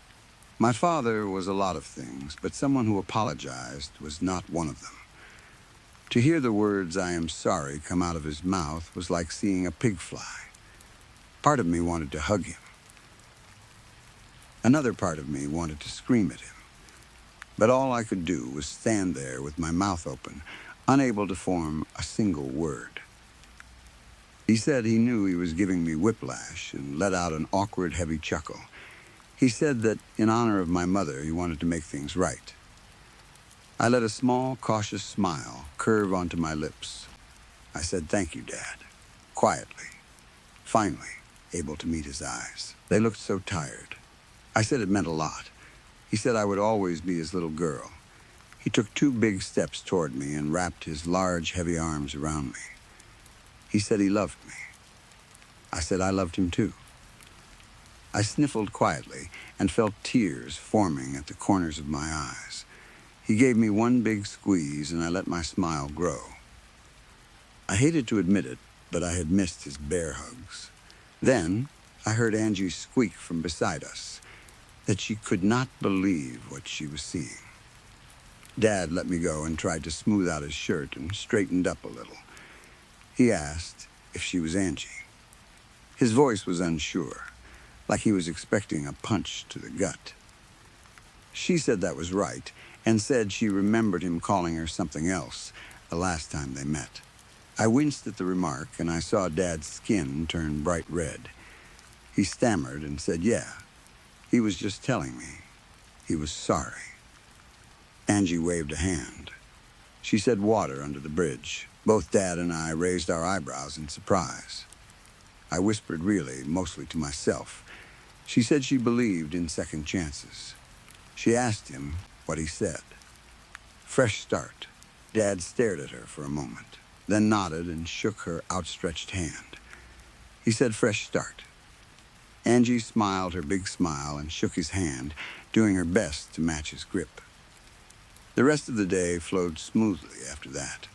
My father was a lot of things, but someone who apologized was not one of them. To hear the words "I am sorry" come out of his mouth was like seeing a pig fly. Part of me wanted to hug him. Another part of me wanted to scream at him. But all I could do was stand there with my mouth open, unable to form a single word. He said he knew he was giving me whiplash and let out an awkward, heavy chuckle. He said that in honor of my mother, he wanted to make things right. I let a small, cautious smile curve onto my lips. I said, "Thank you, Dad," quietly, finally able to meet his eyes. They looked so tired. I said it meant a lot. He said I would always be his little girl. He took 2 big steps toward me and wrapped his large, heavy arms around me. He said he loved me. I said I loved him too. I sniffled quietly and felt tears forming at the corners of my eyes. He gave me one big squeeze, and I let my smile grow. I hated to admit it, but I had missed his bear hugs. Then I heard Angie squeak from beside us that she could not believe what she was seeing. Dad let me go and tried to smooth out his shirt and straightened up a little. He asked if she was Angie. His voice was unsure, like he was expecting a punch to the gut. She said that was right, and said she remembered him calling her something else the last time they met. I winced at the remark, and I saw Dad's skin turn bright red. He stammered and said, yeah, he was just telling me. He was sorry. Angie waved a hand. She said water under the bridge. Both Dad and I raised our eyebrows in surprise. I whispered really, mostly to myself. She said she believed in second chances. She asked him what he said. Fresh start. Dad stared at her for a moment, then nodded and shook her outstretched hand. He said fresh start. Angie smiled her big smile and shook his hand, doing her best to match his grip. The rest of the day flowed smoothly after that.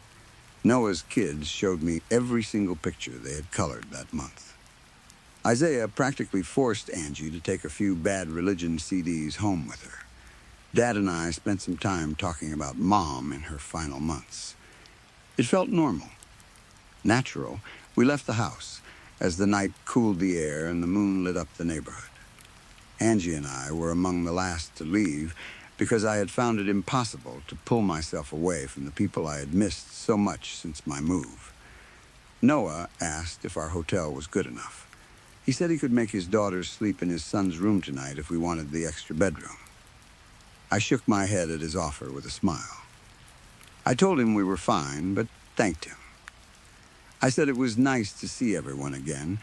Noah's kids showed me every single picture they had colored that month. Isaiah practically forced Angie to take a few Bad Religion CDs home with her. Dad and I spent some time talking about Mom in her final months. It felt normal. Natural, we left the house as the night cooled the air and the moon lit up the neighborhood. Angie and I were among the last to leave because I had found it impossible to pull myself away from the people I had missed so much since my move. Noah asked if our hotel was good enough. He said he could make his daughters sleep in his son's room tonight if we wanted the extra bedroom. I shook my head at his offer with a smile. I told him we were fine, but thanked him. I said it was nice to see everyone again,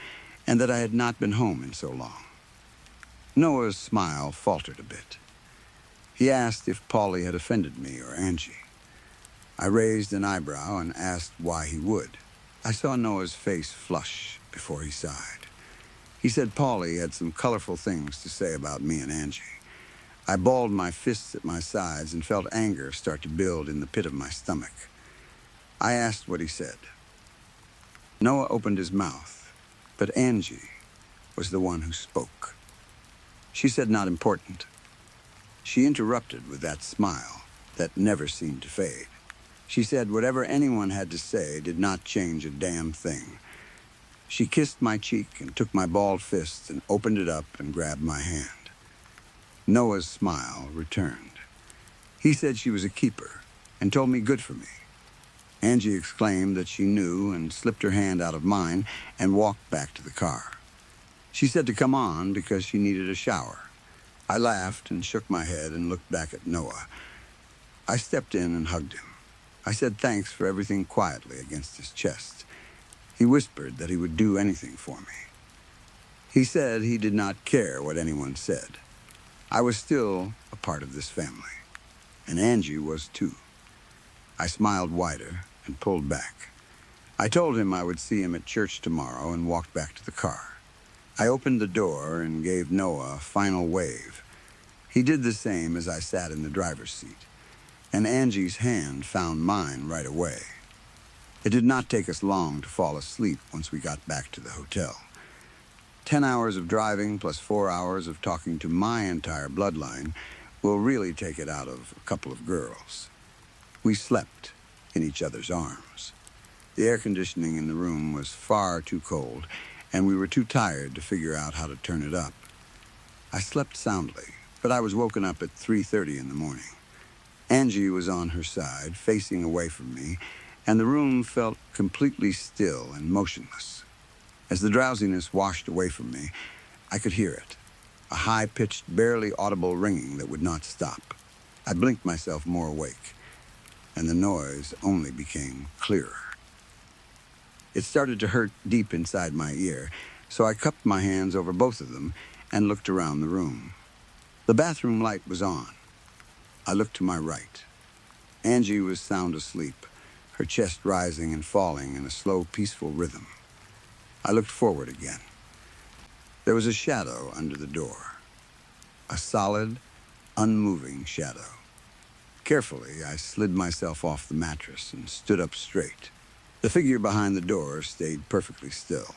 and that I had not been home in so long. Noah's smile faltered a bit. He asked if Paulie had offended me or Angie. I raised an eyebrow and asked why he would. I saw Noah's face flush before he sighed. He said Paulie had some colorful things to say about me and Angie. I balled my fists at my sides and felt anger start to build in the pit of my stomach. I asked what he said. Noah opened his mouth, but Angie was the one who spoke. She said not important. She interrupted with that smile that never seemed to fade. She said whatever anyone had to say did not change a damn thing. She kissed my cheek and took my balled fist and opened it up and grabbed my hand. Noah's smile returned. He said she was a keeper and told me good for me. Angie exclaimed that she knew and slipped her hand out of mine and walked back to the car. She said to come on because she needed a shower. I laughed and shook my head and looked back at Noah. I stepped in and hugged him. I said thanks for everything quietly against his chest. He whispered that he would do anything for me. He said he did not care what anyone said. I was still a part of this family, and Angie was too. I smiled wider and pulled back. I told him I would see him at church tomorrow and walked back to the car. I opened the door and gave Noah a final wave. He did the same as I sat in the driver's seat, and Angie's hand found mine right away. It did not take us long to fall asleep once we got back to the hotel. 10 hours of driving plus 4 hours of talking to my entire bloodline will really take it out of a couple of girls. We slept in each other's arms. The air conditioning in the room was far too cold, and we were too tired to figure out how to turn it up. I slept soundly, but I was woken up at 3:30 in the morning. Angie was on her side, facing away from me, and the room felt completely still and motionless. As the drowsiness washed away from me, I could hear it, a high-pitched, barely audible ringing that would not stop. I blinked myself more awake, and the noise only became clearer. It started to hurt deep inside my ear, so I cupped my hands over both of them and looked around the room. The bathroom light was on. I looked to my right. Angie was sound asleep, her chest rising and falling in a slow, peaceful rhythm. I looked forward again. There was a shadow under the door, a solid, unmoving shadow. Carefully, I slid myself off the mattress and stood up straight. The figure behind the door stayed perfectly still.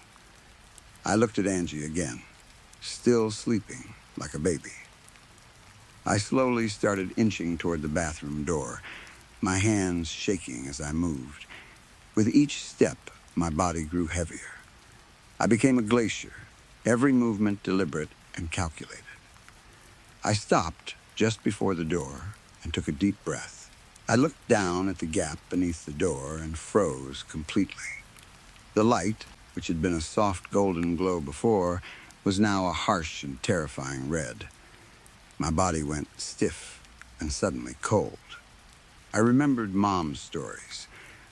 I looked at Angie again, still sleeping like a baby. I slowly started inching toward the bathroom door, my hands shaking as I moved. With each step, my body grew heavier. I became a glacier, every movement deliberate and calculated. I stopped just before the door and took a deep breath. I looked down at the gap beneath the door and froze completely. The light, which had been a soft golden glow before, was now a harsh and terrifying red. My body went stiff and suddenly cold. I remembered Mom's stories.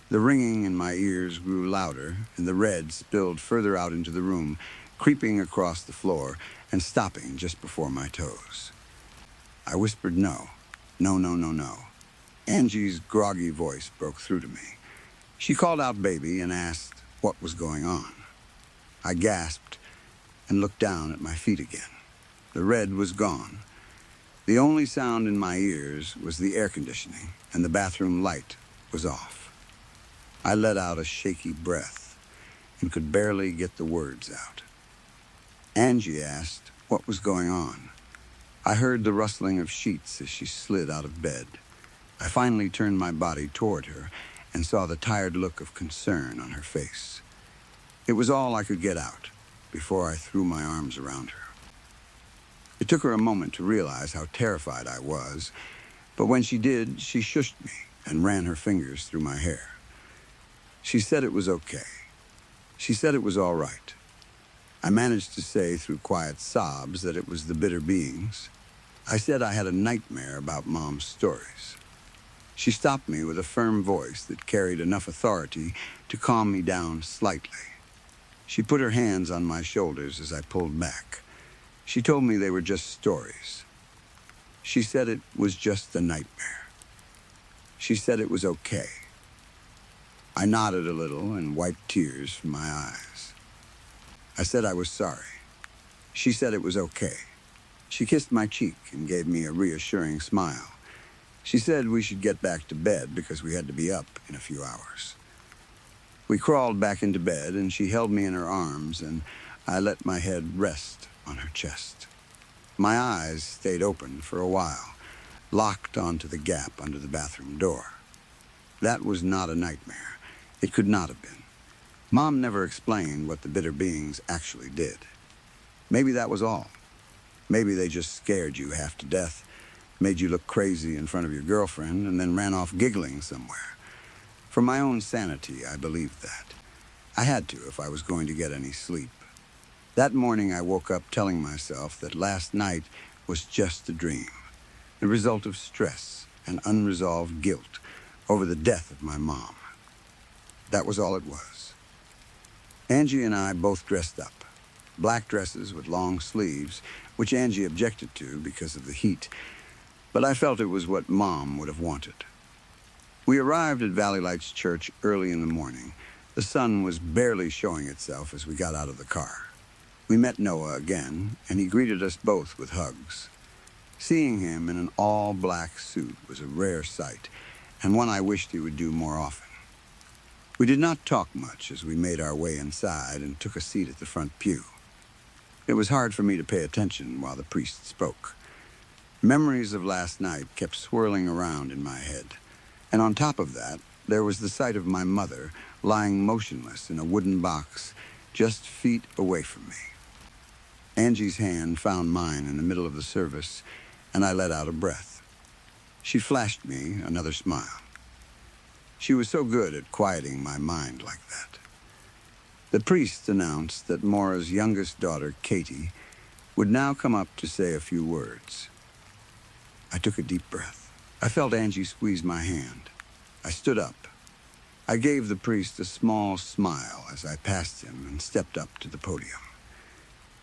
The ringing in my ears grew louder, and the red spilled further out into the room, creeping across the floor and stopping just before my toes. I whispered no. No, no, no, no. Angie's groggy voice broke through to me. She called out baby and asked what was going on. I gasped and looked down at my feet again. The red was gone. The only sound in my ears was the air conditioning, and the bathroom light was off. I let out a shaky breath and could barely get the words out. Angie asked what was going on. I heard the rustling of sheets as she slid out of bed. I finally turned my body toward her and saw the tired look of concern on her face. It was all I could get out before I threw my arms around her. It took her a moment to realize how terrified I was, but when she did, she shushed me and ran her fingers through my hair. She said it was okay. She said it was all right. I managed to say through quiet sobs that it was the bitter beings. I said I had a nightmare about Mom's stories. She stopped me with a firm voice that carried enough authority to calm me down slightly. She put her hands on my shoulders as I pulled back. She told me they were just stories. She said it was just a nightmare. She said it was okay. I nodded a little and wiped tears from my eyes. I said I was sorry. She said it was okay. She kissed my cheek and gave me a reassuring smile. She said we should get back to bed because we had to be up in a few hours. We crawled back into bed and she held me in her arms and I let my head rest on her chest. My eyes stayed open for a while, locked onto the gap under the bathroom door. That was not a nightmare. It could not have been. Mom never explained what the bitter beings actually did. Maybe that was all. Maybe they just scared you half to death, made you look crazy in front of your girlfriend, and then ran off giggling somewhere. For my own sanity, I believed that. I had to if I was going to get any sleep. That morning, I woke up telling myself that last night was just a dream, the result of stress and unresolved guilt over the death of my mom. That was all it was. Angie and I both dressed up. Black dresses with long sleeves, which Angie objected to because of the heat, but I felt it was what Mom would have wanted. We arrived at Valley Lights Church early in the morning. The sun was barely showing itself as we got out of the car. We met Noah again, and he greeted us both with hugs. Seeing him in an all-black suit was a rare sight, and one I wished he would do more often. We did not talk much as we made our way inside and took a seat at the front pew. It was hard for me to pay attention while the priest spoke. Memories of last night kept swirling around in my head, and on top of that, there was the sight of my mother lying motionless in a wooden box just feet away from me. Angie's hand found mine in the middle of the service, and I let out a breath. She flashed me another smile. She was so good at quieting my mind like that. The priest announced that Maura's youngest daughter, Katie, would now come up to say a few words. I took a deep breath. I felt Angie squeeze my hand. I stood up. I gave the priest a small smile as I passed him and stepped up to the podium.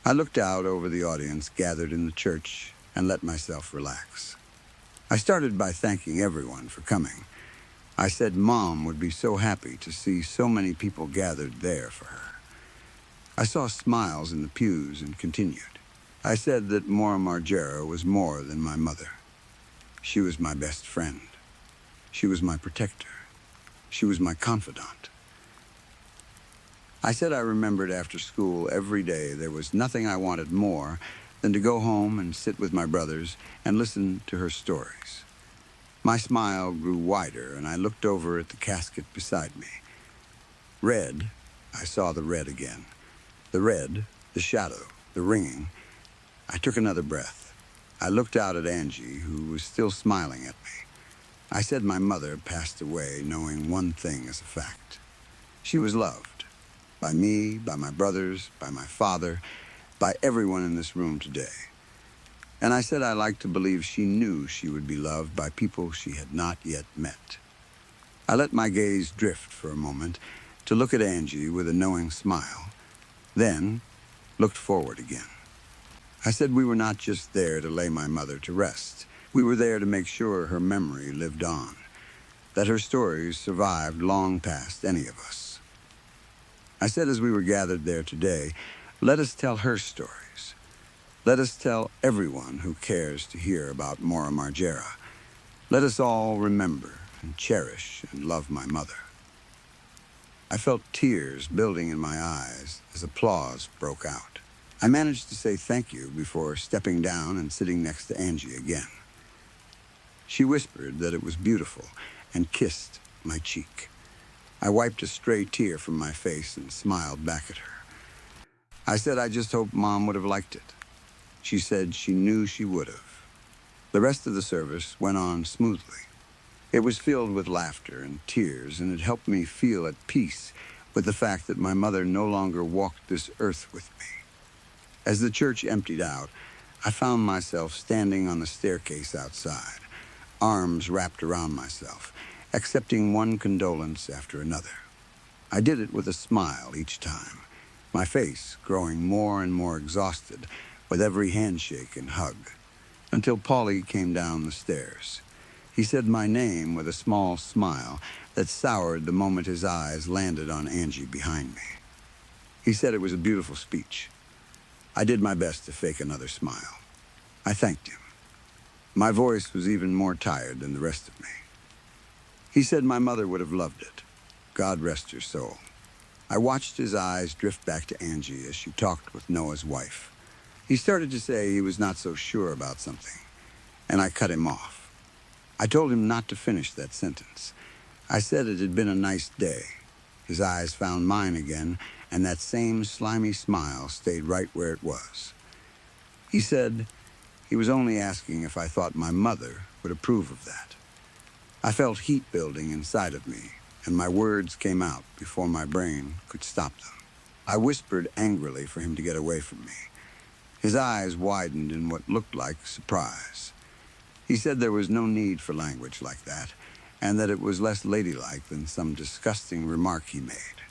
I looked out over the audience gathered in the church and let myself relax. I started by thanking everyone for coming. I said Mom would be so happy to see so many people gathered there for her. I saw smiles in the pews and continued. I said that Maura Margera was more than my mother. She was my best friend. She was my protector. She was my confidant. I said I remembered after school every day there was nothing I wanted more than to go home and sit with my brothers and listen to her stories. My smile grew wider, and I looked over at the casket beside me. Red, I saw the red again. The red, the shadow, the ringing. I took another breath. I looked out at Angie, who was still smiling at me. I said my mother passed away knowing one thing as a fact. She was loved. By me, by my brothers, by my father, by everyone in this room today. And I said I liked to believe she knew she would be loved by people she had not yet met. I let my gaze drift for a moment to look at Angie with a knowing smile, then looked forward again. I said we were not just there to lay my mother to rest. We were there to make sure her memory lived on, that her stories survived long past any of us. I said as we were gathered there today, let us tell her stories. Let us tell everyone who cares to hear about Maura Margera. Let us all remember and cherish and love my mother. I felt tears building in my eyes as applause broke out. I managed to say thank you before stepping down and sitting next to Angie again. She whispered that it was beautiful and kissed my cheek. I wiped a stray tear from my face and smiled back at her. I said I just hoped Mom would have liked it. She said she knew she would have. The rest of the service went on smoothly. It was filled with laughter and tears, and it helped me feel at peace with the fact that my mother no longer walked this earth with me. As the church emptied out, I found myself standing on the staircase outside, arms wrapped around myself, accepting one condolence after another. I did it with a smile each time, my face growing more and more exhausted with every handshake and hug, until Paulie came down the stairs. He said my name with a small smile that soured the moment his eyes landed on Angie behind me. He said it was a beautiful speech. I did my best to fake another smile. I thanked him. My voice was even more tired than the rest of me. He said my mother would have loved it. God rest her soul. I watched his eyes drift back to Angie as she talked with Noah's wife. He started to say he was not so sure about something, and I cut him off. I told him not to finish that sentence. I said it had been a nice day. His eyes found mine again, and that same slimy smile stayed right where it was. He said he was only asking if I thought my mother would approve of that. I felt heat building inside of me, and my words came out before my brain could stop them. I whispered angrily for him to get away from me. His eyes widened in what looked like surprise. He said there was no need for language like that, and that it was less ladylike than some disgusting remark he made.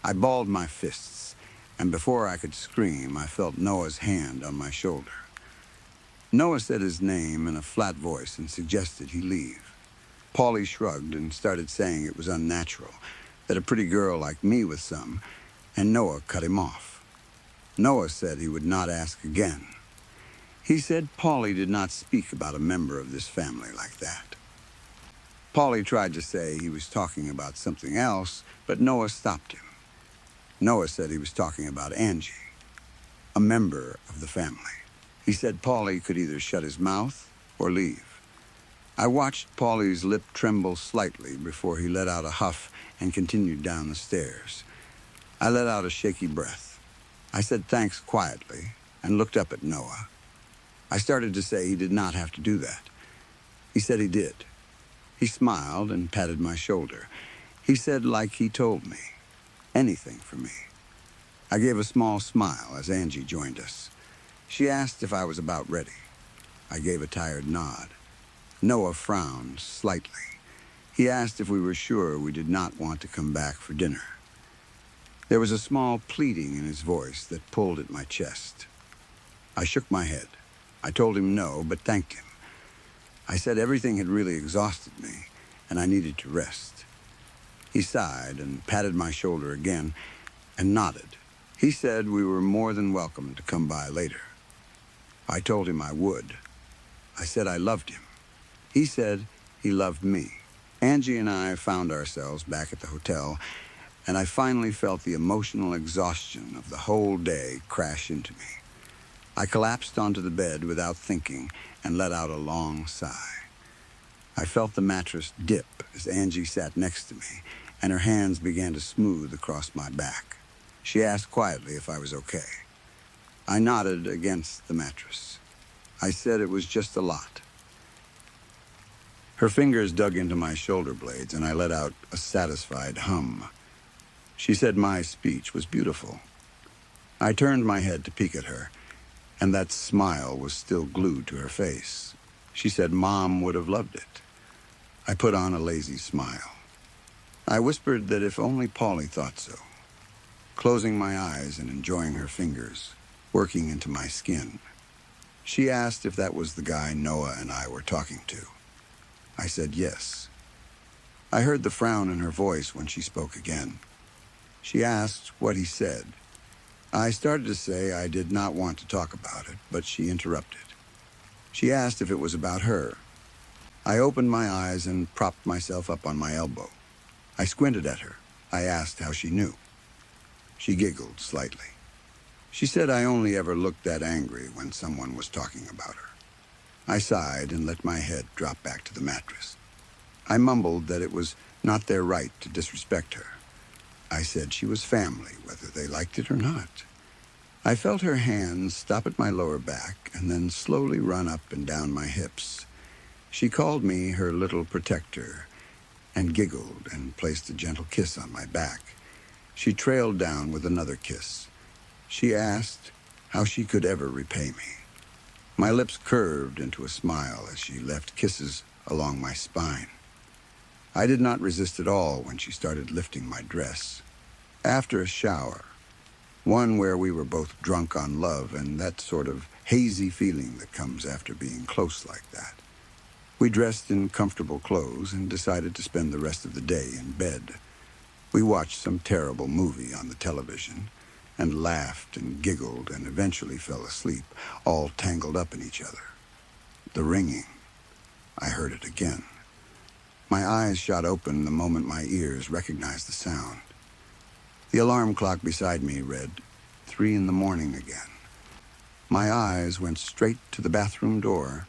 I balled my fists, and before I could scream, I felt Noah's hand on my shoulder. Noah said his name in a flat voice and suggested he leave. Paulie shrugged and started saying it was unnatural, that a pretty girl like me was some, and Noah cut him off. Noah said he would not ask again. He said Paulie did not speak about a member of this family like that. Paulie tried to say he was talking about something else, but Noah stopped him. Noah said he was talking about Angie, a member of the family. He said Paulie could either shut his mouth or leave. I watched Paulie's lip tremble slightly before he let out a huff and continued down the stairs. I let out a shaky breath. I said thanks quietly and looked up at Noah. I started to say he did not have to do that. He said he did. He smiled and patted my shoulder. He said like he told me, anything for me. I gave a small smile as Angie joined us. She asked if I was about ready. I gave a tired nod. Noah frowned slightly. He asked if we were sure we did not want to come back for dinner. There was a small pleading in his voice that pulled at my chest. I shook my head. I told him no, but thanked him. I said everything had really exhausted me, and I needed to rest. He sighed and patted my shoulder again and nodded. He said we were more than welcome to come by later. I told him I would. I said I loved him. He said he loved me. Angie and I found ourselves back at the hotel, and I finally felt the emotional exhaustion of the whole day crash into me. I collapsed onto the bed without thinking and let out a long sigh. I felt the mattress dip as Angie sat next to me, and her hands began to smooth across my back. She asked quietly if I was okay. I nodded against the mattress. I said it was just a lot. Her fingers dug into my shoulder blades, and I let out a satisfied hum. She said my speech was beautiful. I turned my head to peek at her, and that smile was still glued to her face. She said Mom would have loved it. I put on a lazy smile. I whispered that if only Polly thought so, closing my eyes and enjoying her fingers, working into my skin. She asked if that was the guy Noah and I were talking to. I said yes. I heard the frown in her voice when she spoke again. She asked what he said. I started to say I did not want to talk about it, but she interrupted. She asked if it was about her. I opened my eyes and propped myself up on my elbow. I squinted at her. I asked how she knew. She giggled slightly. She said I only ever looked that angry when someone was talking about her. I sighed and let my head drop back to the mattress. I mumbled that it was not their right to disrespect her. I said she was family, whether they liked it or not. I felt her hands stop at my lower back and then slowly run up and down my hips. She called me her little protector and giggled and placed a gentle kiss on my back. She trailed down with another kiss. She asked how she could ever repay me. My lips curved into a smile as she left kisses along my spine. I did not resist at all when she started lifting my dress. After a shower, one where we were both drunk on love and that sort of hazy feeling that comes after being close like that, we dressed in comfortable clothes and decided to spend the rest of the day in bed. We watched some terrible movie on the television and laughed and giggled and eventually fell asleep, all tangled up in each other. The ringing. I heard it again. My eyes shot open the moment my ears recognized the sound. The alarm clock beside me read 3 a.m. again. My eyes went straight to the bathroom door.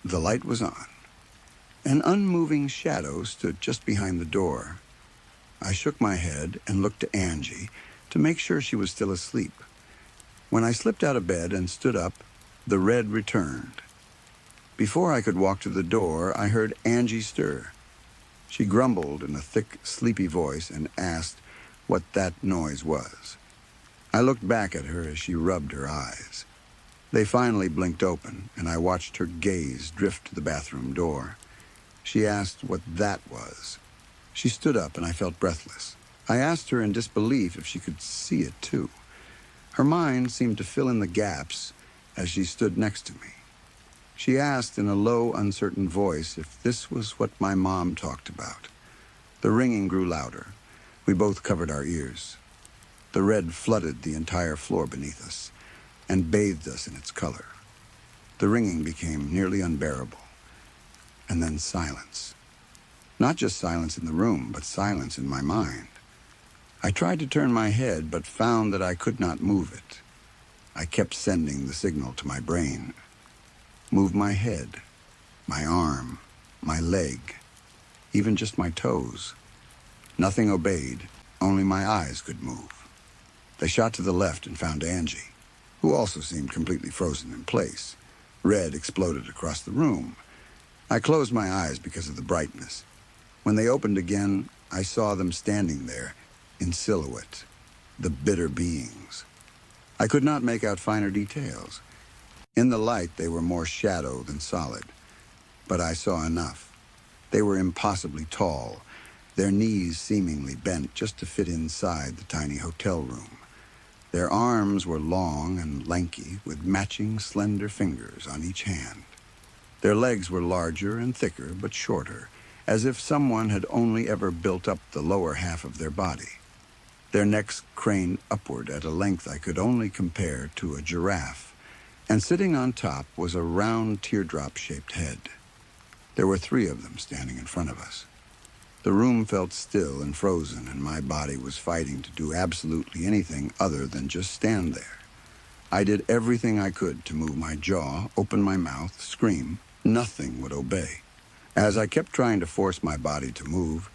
The light was on. An unmoving shadow stood just behind the door. I shook my head and looked to Angie to make sure she was still asleep. When I slipped out of bed and stood up, the red returned. Before I could walk to the door, I heard Angie stir. She grumbled in a thick, sleepy voice and asked what that noise was. I looked back at her as she rubbed her eyes. They finally blinked open, and I watched her gaze drift to the bathroom door. She asked what that was. She stood up, and I felt breathless. I asked her in disbelief if she could see it, too. Her mind seemed to fill in the gaps as she stood next to me. She asked in a low, uncertain voice if this was what my mom talked about. The ringing grew louder. We both covered our ears. The red flooded the entire floor beneath us and bathed us in its color. The ringing became nearly unbearable. And then silence. Not just silence in the room, but silence in my mind. I tried to turn my head, but found that I could not move it. I kept sending the signal to my brain. Move my head, my arm, my leg, even just my toes. Nothing obeyed, only my eyes could move. They shot to the left and found Angie, who also seemed completely frozen in place. Red exploded across the room. I closed my eyes because of the brightness. When they opened again, I saw them standing there, in silhouette, the bitter beings. I could not make out finer details. In the light, they were more shadow than solid, but I saw enough. They were impossibly tall, their knees seemingly bent just to fit inside the tiny hotel room. Their arms were long and lanky, with matching slender fingers on each hand. Their legs were larger and thicker, but shorter, as if someone had only ever built up the lower half of their body. Their necks craned upward at a length I could only compare to a giraffe, and sitting on top was a round teardrop-shaped head. There were 3 of them standing in front of us. The room felt still and frozen, and my body was fighting to do absolutely anything other than just stand there. I did everything I could to move my jaw, open my mouth, scream. Nothing would obey. As I kept trying to force my body to move,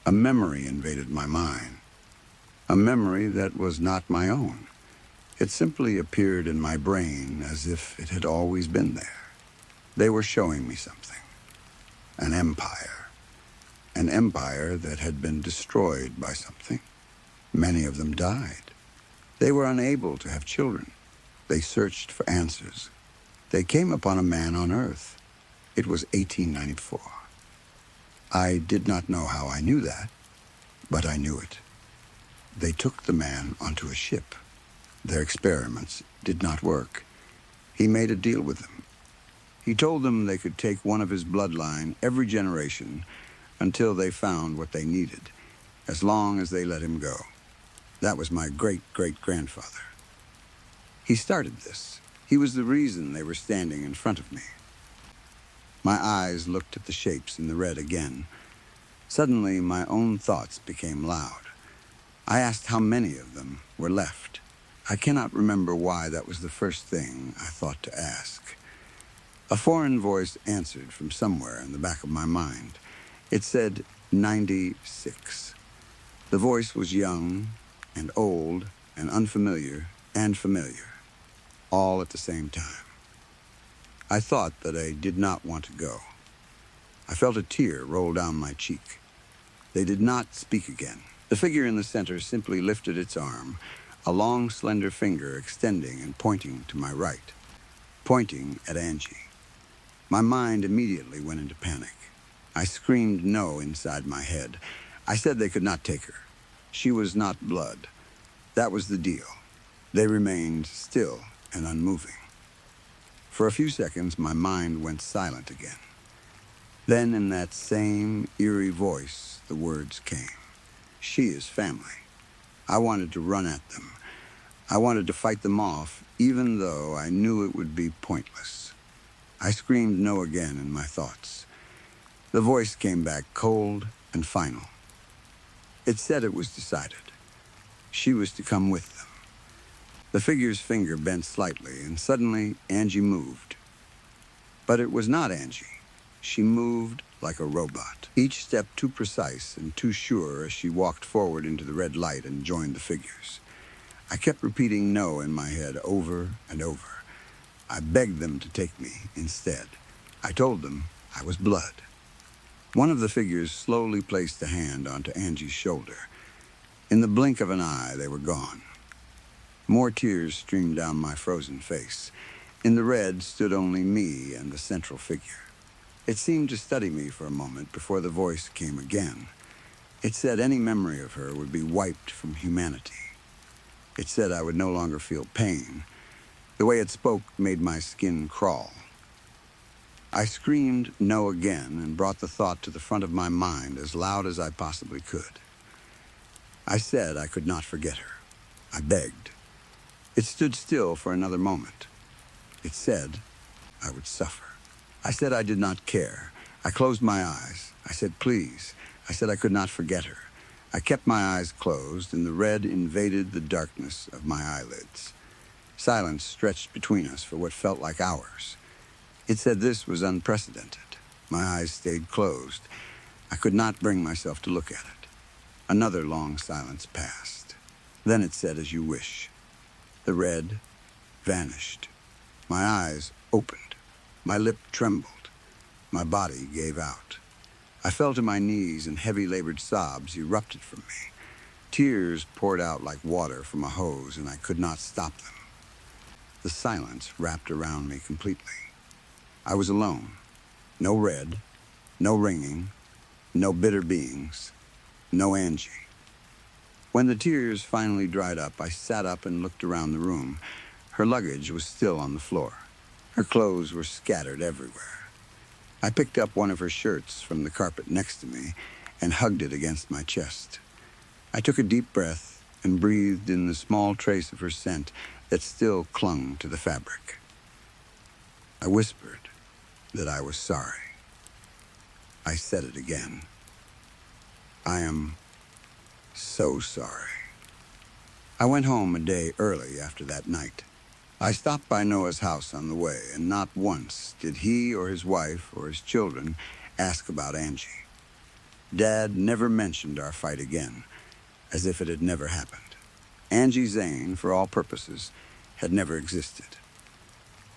a memory invaded my mind. A memory that was not my own. It simply appeared in my brain as if it had always been there. They were showing me something. An empire. An empire that had been destroyed by something. Many of them died. They were unable to have children. They searched for answers. They came upon a man on Earth. It was 1894. I did not know how I knew that, but I knew it. They took the man onto a ship. Their experiments did not work. He made a deal with them. He told them they could take one of his bloodline every generation until they found what they needed, as long as they let him go. That was my great-great-grandfather. He started this. He was the reason they were standing in front of me. My eyes looked at the shapes in the red again. Suddenly, my own thoughts became loud. I asked how many of them were left. I cannot remember why that was the first thing I thought to ask. A foreign voice answered from somewhere in the back of my mind. It said 96. The voice was young and old and unfamiliar and familiar, all at the same time. I thought that I did not want to go. I felt a tear roll down my cheek. They did not speak again. The figure in the center simply lifted its arm, a long, slender finger extending and pointing to my right, pointing at Angie. My mind immediately went into panic. I screamed no inside my head. I said they could not take her. She was not blood. That was the deal. They remained still and unmoving. For a few seconds, my mind went silent again. Then, in that same eerie voice, the words came. She is family. I wanted to run at them. I wanted to fight them off, even though I knew it would be pointless. I screamed no again in my thoughts. The voice came back cold and final. It said it was decided. She was to come with them. The figure's finger bent slightly, and suddenly Angie moved. But it was not Angie. She moved like a robot, each step too precise and too sure as she walked forward into the red light and joined the figures. I kept repeating no in my head over and over. I begged them to take me instead. I told them I was blood. One of the figures slowly placed a hand onto Angie's shoulder. In the blink of an eye, they were gone. More tears streamed down my frozen face. In the red stood only me and the central figure. It seemed to study me for a moment before the voice came again. It said any memory of her would be wiped from humanity. It said I would no longer feel pain. The way it spoke made my skin crawl. I screamed no again and brought the thought to the front of my mind as loud as I possibly could. I said I could not forget her. I begged. It stood still for another moment. It said I would suffer. I said I did not care. I closed my eyes. I said please. I said I could not forget her. I kept my eyes closed, and the red invaded the darkness of my eyelids. Silence stretched between us for what felt like hours. It said this was unprecedented. My eyes stayed closed. I could not bring myself to look at it. Another long silence passed. Then it said, as you wish. The red vanished. My eyes opened. My lip trembled. My body gave out. I fell to my knees and heavy-labored sobs erupted from me. Tears poured out like water from a hose, and I could not stop them. The silence wrapped around me completely. I was alone. No red, no ringing, no bitter beings, no Angie. When the tears finally dried up, I sat up and looked around the room. Her luggage was still on the floor. Her clothes were scattered everywhere. I picked up one of her shirts from the carpet next to me and hugged it against my chest. I took a deep breath and breathed in the small trace of her scent that still clung to the fabric. I whispered that I was sorry. I said it again. I am so sorry. I went home a day early after that night. I stopped by Noah's house on the way, and not once did he or his wife or his children ask about Angie. Dad never mentioned our fight again, as if it had never happened. Angie Zane, for all purposes, had never existed.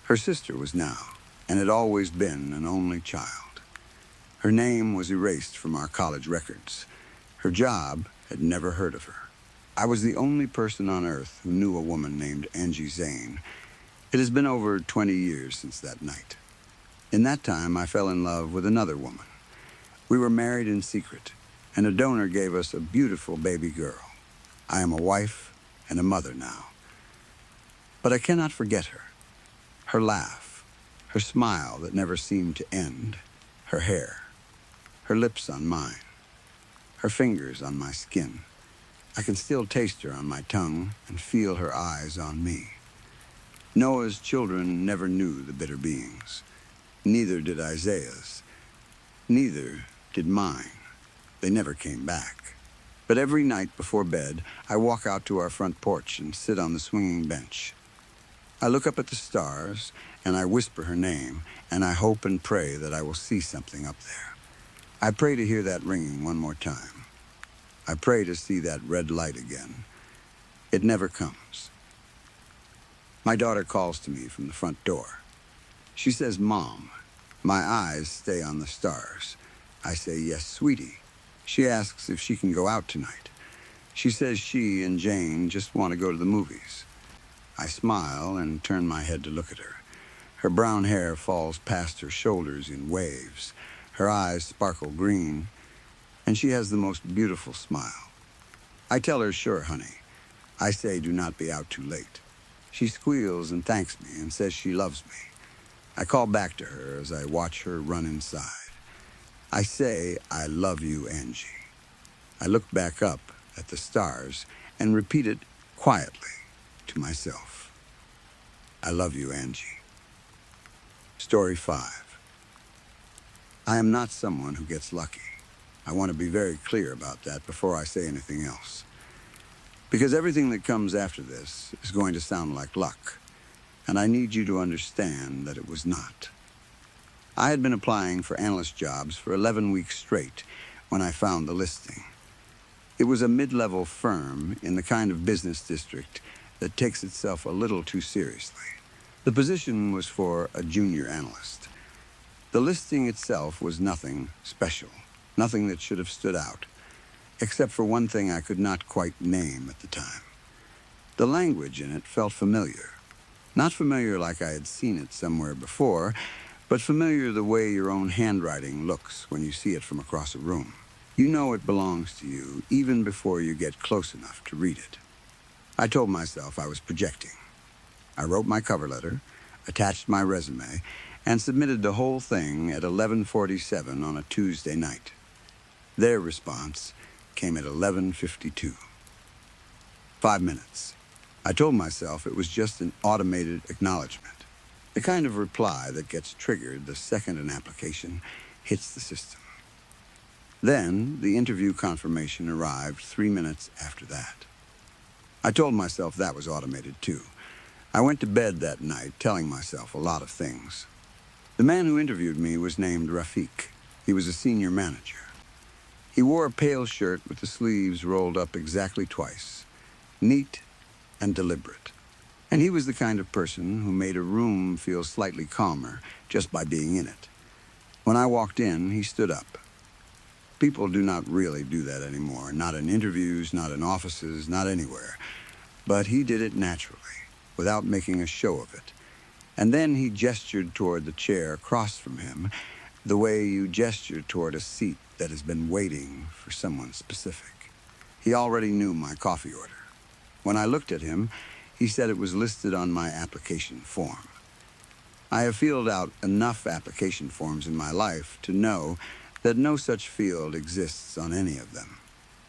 Her sister was now, and had always been, an only child. Her name was erased from our college records. Her job had never heard of her. I was the only person on Earth who knew a woman named Angie Zane. It has been over 20 years since that night. In that time, I fell in love with another woman. We were married in secret, and a donor gave us a beautiful baby girl. I am a wife and a mother now. But I cannot forget her. Her laugh, her smile that never seemed to end, her hair, her lips on mine, her fingers on my skin. I can still taste her on my tongue and feel her eyes on me. Noah's children never knew the bitter beings. Neither did Isaiah's. Neither did mine. They never came back. But every night before bed, I walk out to our front porch and sit on the swinging bench. I look up at the stars, and I whisper her name, and I hope and pray that I will see something up there. I pray to hear that ringing one more time. I pray to see that red light again. It never comes. My daughter calls to me from the front door. She says, "Mom." My eyes stay on the stars. I say, "Yes, sweetie." She asks if she can go out tonight. She says she and Jane just want to go to the movies. I smile and turn my head to look at her. Her brown hair falls past her shoulders in waves. Her eyes sparkle green, and she has the most beautiful smile. I tell her, "Sure, honey." I say, "Do not be out too late." She squeals and thanks me and says she loves me. I call back to her as I watch her run inside. I say, "I love you, Angie." I look back up at the stars and repeat it quietly to myself. I love you, Angie. Story 5. I am not someone who gets lucky. I want to be very clear about that before I say anything else. Because everything that comes after this is going to sound like luck, and I need you to understand that it was not. I had been applying for analyst jobs for 11 weeks straight when I found the listing. It was a mid-level firm in the kind of business district that takes itself a little too seriously. The position was for a junior analyst. The listing itself was nothing special, nothing that should have stood out, except for one thing I could not quite name at the time. The language in it felt familiar. Not familiar like I had seen it somewhere before, but familiar the way your own handwriting looks when you see it from across a room. You know it belongs to you even before you get close enough to read it. I told myself I was projecting. I wrote my cover letter, attached my resume, and submitted the whole thing at 11:47 on a Tuesday night. Their response came at 11:52. 5 minutes. I told myself it was just an automated acknowledgement, the kind of reply that gets triggered the second an application hits the system. Then the interview confirmation arrived 3 minutes after that. I told myself that was automated too. I went to bed that night telling myself a lot of things. The man who interviewed me was named Rafik. He was a senior manager. He wore a pale shirt with the sleeves rolled up exactly twice, neat and deliberate. And he was the kind of person who made a room feel slightly calmer just by being in it. When I walked in, he stood up. People do not really do that anymore, not in interviews, not in offices, not anywhere. But he did it naturally, without making a show of it. And then he gestured toward the chair across from him, the way you gesture toward a seat that has been waiting for someone specific. He already knew my coffee order. When I looked at him, he said it was listed on my application form. I have filled out enough application forms in my life to know that no such field exists on any of them.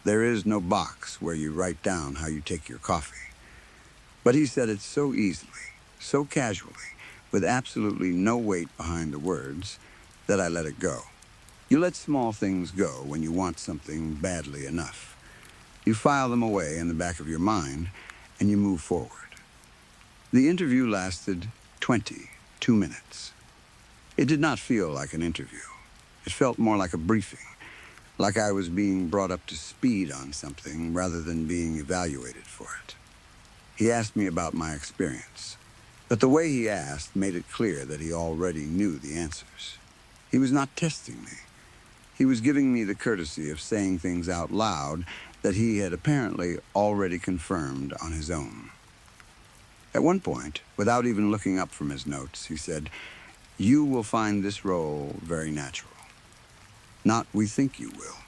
There is no box where you write down how you take your coffee. But he said it so easily, so casually, with absolutely no weight behind the words, that I let it go. You let small things go when you want something badly enough. You file them away in the back of your mind, and you move forward. The interview lasted 22 minutes. It did not feel like an interview. It felt more like a briefing, like I was being brought up to speed on something rather than being evaluated for it. He asked me about my experience, but the way he asked made it clear that he already knew the answers. He was not testing me. He was giving me the courtesy of saying things out loud that he had apparently already confirmed on his own. At one point, without even looking up from his notes, he said, "You will find this role very natural. Not we think you will.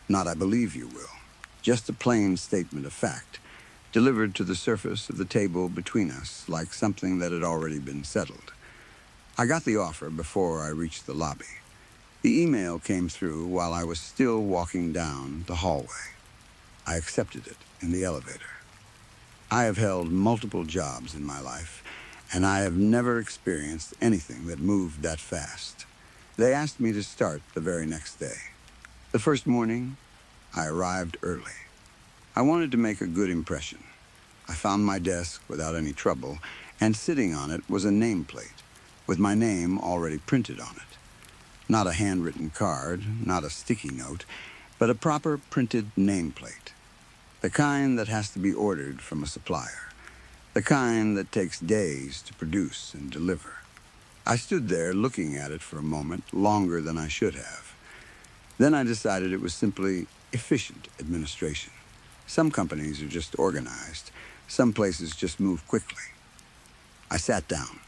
Not I believe you will. Just a plain statement of fact, delivered to the surface of the table between us like something that had already been settled." I got the offer before I reached the lobby. The email came through while I was still walking down the hallway. I accepted it in the elevator. I have held multiple jobs in my life, and I have never experienced anything that moved that fast. They asked me to start the very next day. The first morning, I arrived early. I wanted to make a good impression. I found my desk without any trouble, and sitting on it was a nameplate with my name already printed on it. Not a handwritten card, not a sticky note, but a proper printed nameplate. The kind that has to be ordered from a supplier. The kind that takes days to produce and deliver. I stood there looking at it for a moment, longer than I should have. Then I decided it was simply efficient administration. Some companies are just organized. Some places just move quickly. I sat down.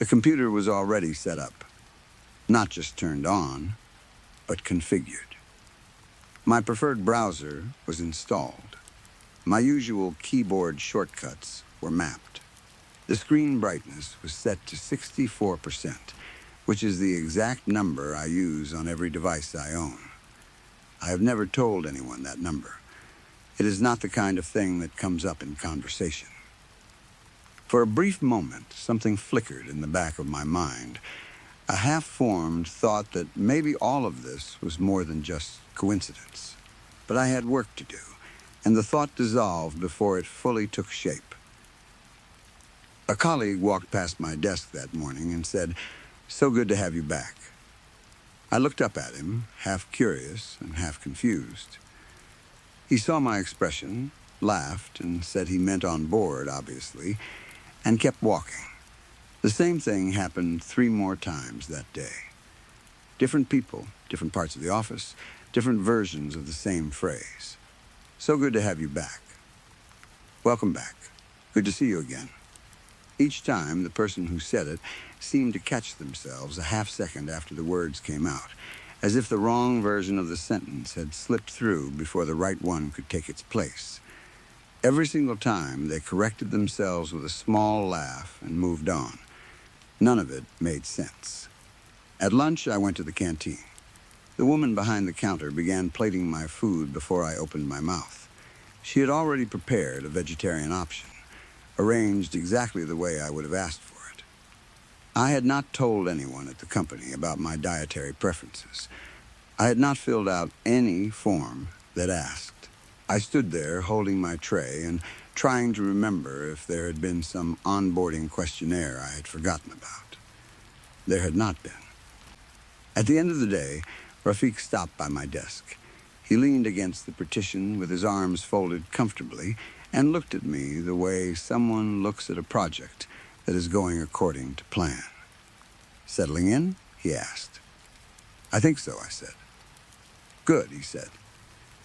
The computer was already set up. Not just turned on, but configured. My preferred browser was installed. My usual keyboard shortcuts were mapped. The screen brightness was set to 64%, which is the exact number I use on every device I own. I have never told anyone that number. It is not the kind of thing that comes up in conversation. For a brief moment, something flickered in the back of my mind. A half-formed thought that maybe all of this was more than just coincidence. But I had work to do, and the thought dissolved before it fully took shape. A colleague walked past my desk that morning and said, "So good to have you back." I looked up at him, half curious and half confused. He saw my expression, laughed, and said he meant on board, obviously, and kept walking. The same thing happened 3 more times that day. Different people, different parts of the office, different versions of the same phrase. "So good to have you back." "Welcome back. Good to see you again." Each time, the person who said it seemed to catch themselves a half second after the words came out, as if the wrong version of the sentence had slipped through before the right one could take its place. Every single time, they corrected themselves with a small laugh and moved on. None of it made sense. At lunch, I went to the canteen. The woman behind the counter began plating my food before I opened my mouth. She had already prepared a vegetarian option, arranged exactly the way I would have asked for it. I had not told anyone at the company about my dietary preferences. I had not filled out any form that asked. I stood there holding my tray and trying to remember if there had been some onboarding questionnaire I had forgotten about. There had not been. At the end of the day, Rafiq stopped by my desk. He leaned against the partition with his arms folded comfortably and looked at me the way someone looks at a project that is going according to plan. "Settling in?" he asked. "I think so," I said. "Good," he said.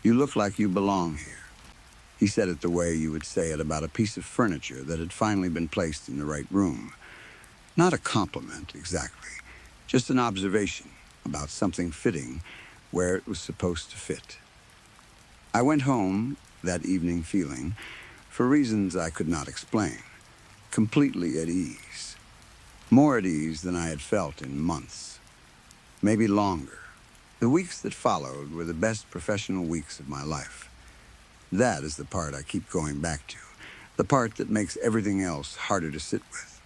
"You look like you belong here." He said it the way you would say it about a piece of furniture that had finally been placed in the right room. Not a compliment, exactly, just an observation about something fitting where it was supposed to fit. I went home that evening feeling, for reasons I could not explain, completely at ease. More at ease than I had felt in months, maybe longer. The weeks that followed were the best professional weeks of my life. That is the part I keep going back to, the part that makes everything else harder to sit with.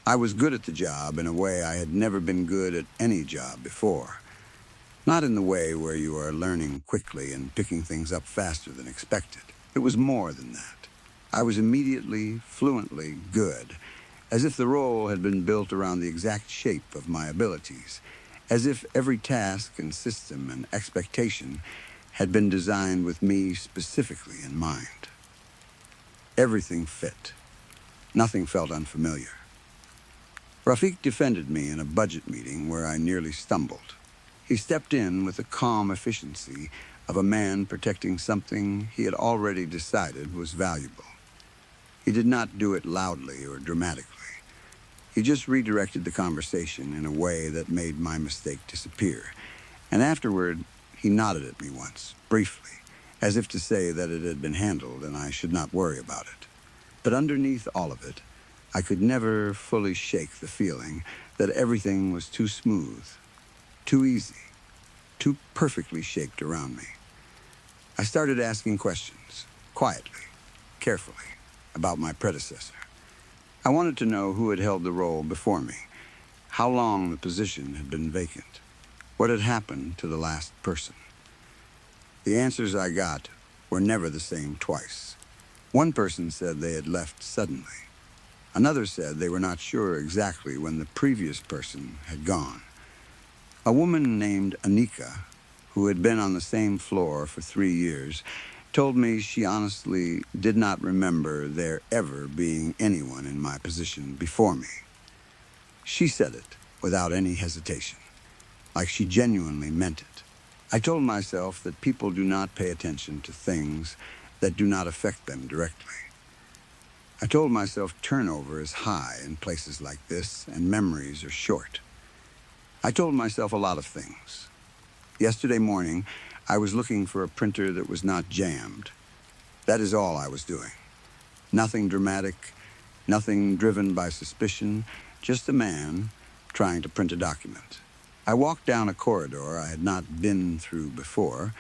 I was good at the job in a way I had never been good at any job before. Not in the way where you are learning quickly and picking things up faster than expected. It was more than that. I was immediately, fluently good, as if the role had been built around the exact shape of my abilities, as if every task and system and expectation had been designed with me specifically in mind. Everything fit. Nothing felt unfamiliar. Rafiq defended me in a budget meeting where I nearly stumbled. He stepped in with the calm efficiency of a man protecting something he had already decided was valuable. He did not do it loudly or dramatically. He just redirected the conversation in a way that made my mistake disappear, and afterward he nodded at me once, briefly, as if to say that it had been handled and I should not worry about it. But underneath all of it, I could never fully shake the feeling that everything was too smooth, too easy, too perfectly shaped around me. I started asking questions, quietly, carefully, about my predecessor. I wanted to know who had held the role before me, how long the position had been vacant, what had happened to the last person. The answers I got were never the same twice. One person said they had left suddenly. Another said they were not sure exactly when the previous person had gone. A woman named Anika, who had been on the same floor for 3 years, told me she honestly did not remember there ever being anyone in my position before me. She said it without any hesitation, like she genuinely meant it. I told myself that people do not pay attention to things that do not affect them directly. I told myself turnover is high in places like this and memories are short. I told myself a lot of things. Yesterday morning, I was looking for a printer that was not jammed. That is all I was doing. Nothing dramatic, nothing driven by suspicion, just a man trying to print a document. I walked down a corridor I had not been through before,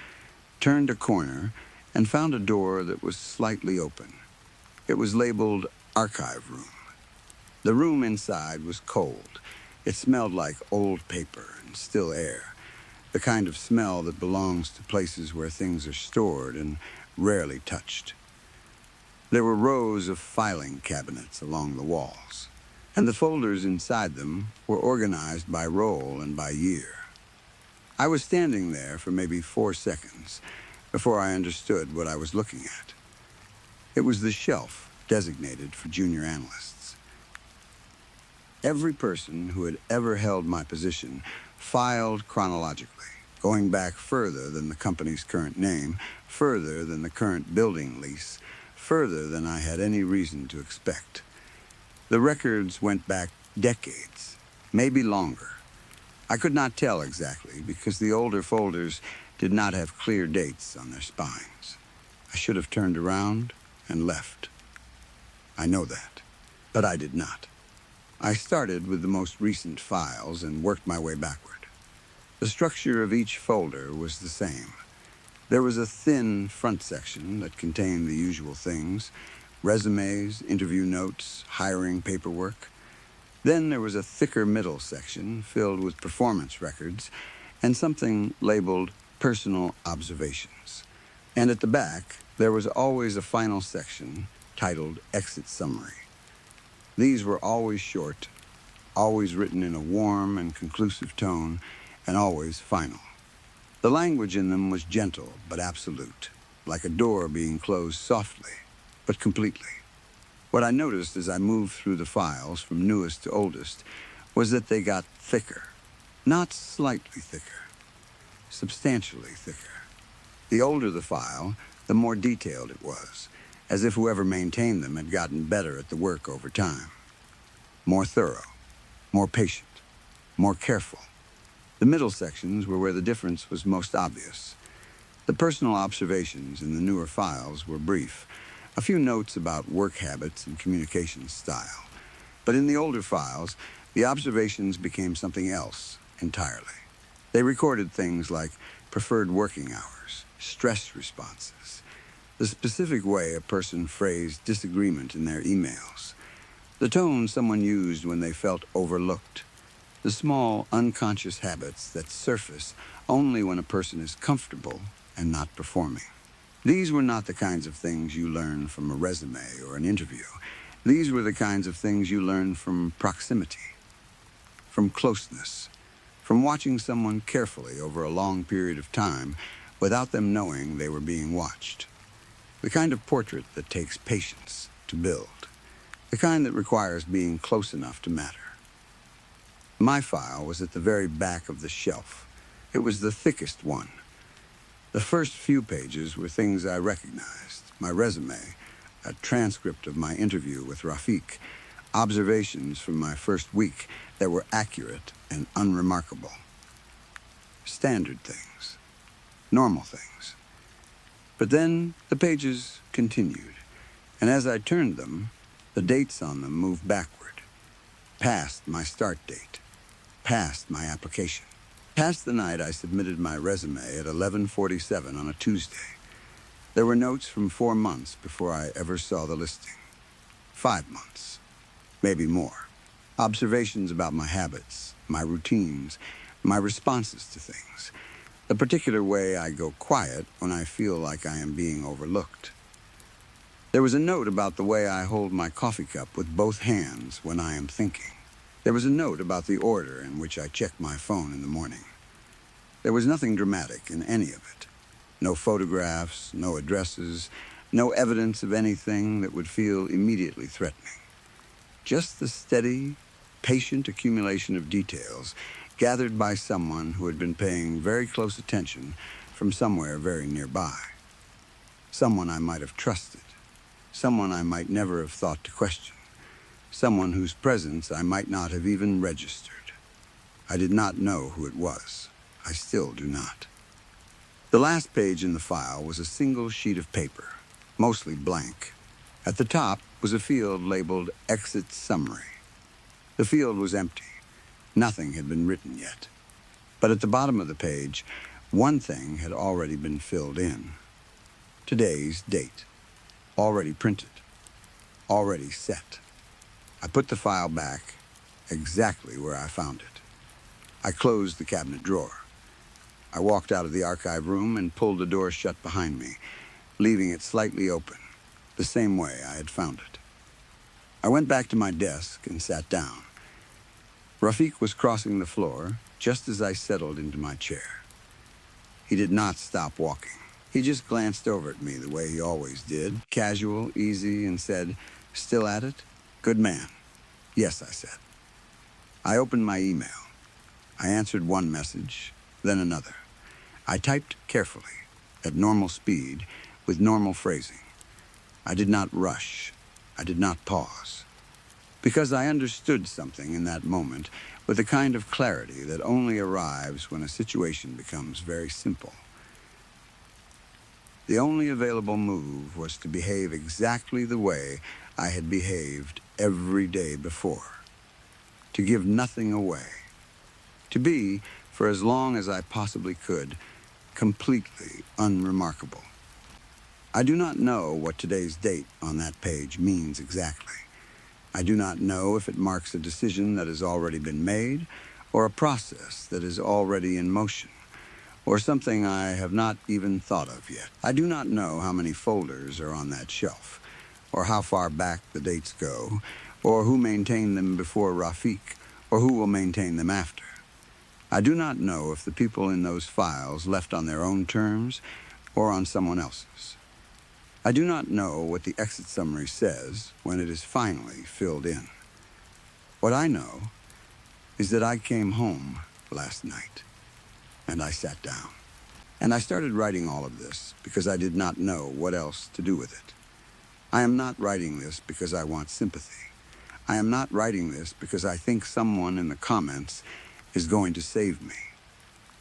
turned a corner, and found a door that was slightly open. It was labeled Archive Room. The room inside was cold. It smelled like old paper and still air, the kind of smell that belongs to places where things are stored and rarely touched. There were rows of filing cabinets along the walls, and the folders inside them were organized by role and by year. I was standing there for maybe 4 seconds before I understood what I was looking at. It was the shelf designated for junior analysts. Every person who had ever held my position filed chronologically, going back further than the company's current name, further than the current building lease, further than I had any reason to expect. The records went back decades, maybe longer. I could not tell exactly because the older folders did not have clear dates on their spines. I should have turned around and left. I know that, but I did not. I started with the most recent files and worked my way backward. The structure of each folder was the same. There was a thin front section that contained the usual things: resumes, interview notes, hiring paperwork. Then there was a thicker middle section filled with performance records and something labeled personal observations. And at the back, there was always a final section titled Exit Summary. These were always short, always written in a warm and conclusive tone, and always final. The language in them was gentle but absolute, like a door being closed softly, but completely. What I noticed as I moved through the files from newest to oldest was that they got thicker, not slightly thicker, substantially thicker. The older the file, the more detailed it was, as if whoever maintained them had gotten better at the work over time. More thorough, more patient, more careful. The middle sections were where the difference was most obvious. The personal observations in the newer files were brief, a few notes about work habits and communication style. But in the older files, the observations became something else entirely. They recorded things like preferred working hours, stress responses, the specific way a person phrased disagreement in their emails, the tone someone used when they felt overlooked, the small, unconscious habits that surface only when a person is comfortable and not performing. These were not the kinds of things you learn from a resume or an interview. These were the kinds of things you learn from proximity, from closeness, from watching someone carefully over a long period of time without them knowing they were being watched. The kind of portrait that takes patience to build. The kind that requires being close enough to matter. My file was at the very back of the shelf, It was the thickest one. The first few pages were things I recognized: my resume, a transcript of my interview with Rafik, observations from my first week that were accurate and unremarkable. Standard things. Normal things. But then the pages continued, and as I turned them, the dates on them moved backward, past my start date, past my application, past the night I submitted my resume at 11:47 on a Tuesday. There were notes from 4 months before I ever saw the listing. 5 months, maybe more. Observations about my habits, my routines, my responses to things, the particular way I go quiet when I feel like I am being overlooked. There was a note about the way I hold my coffee cup with both hands when I am thinking. There was a note about the order in which I check my phone in the morning. There was nothing dramatic in any of it. No photographs, no addresses, no evidence of anything that would feel immediately threatening. Just the steady, patient accumulation of details gathered by someone who had been paying very close attention from somewhere very nearby. Someone I might have trusted. Someone I might never have thought to question. Someone whose presence I might not have even registered. I did not know who it was. I still do not. The last page in the file was a single sheet of paper, mostly blank. At the top was a field labeled Exit Summary. The field was empty. Nothing had been written yet. But at the bottom of the page, one thing had already been filled in. Today's date. Already printed. Already set. I put the file back exactly where I found it. I closed the cabinet drawer. I walked out of the archive room and pulled the door shut behind me, leaving it slightly open, the same way I had found it. I went back to my desk and sat down. Rafik was crossing the floor just as I settled into my chair. He did not stop walking. He just glanced over at me the way he always did, casual, easy, and said, "Still at it? Good man." "Yes," I said. I opened my email. I answered one message, then another. I typed carefully, at normal speed, with normal phrasing. I did not rush. I did not pause. Because I understood something in that moment with a kind of clarity that only arrives when a situation becomes very simple. The only available move was to behave exactly the way I had behaved every day before. To give nothing away. To be, for as long as I possibly could, completely unremarkable. I do not know what today's date on that page means exactly. I do not know if it marks a decision that has already been made, or a process that is already in motion, or something I have not even thought of yet. I do not know how many folders are on that shelf, or how far back the dates go, or who maintained them before Rafik, or who will maintain them after. I do not know if the people in those files left on their own terms or on someone else's. I do not know what the exit summary says when it is finally filled in. What I know is that I came home last night, and I sat down. And I started writing all of this because I did not know what else to do with it. I am not writing this because I want sympathy. I am not writing this because I think someone in the comments is going to save me.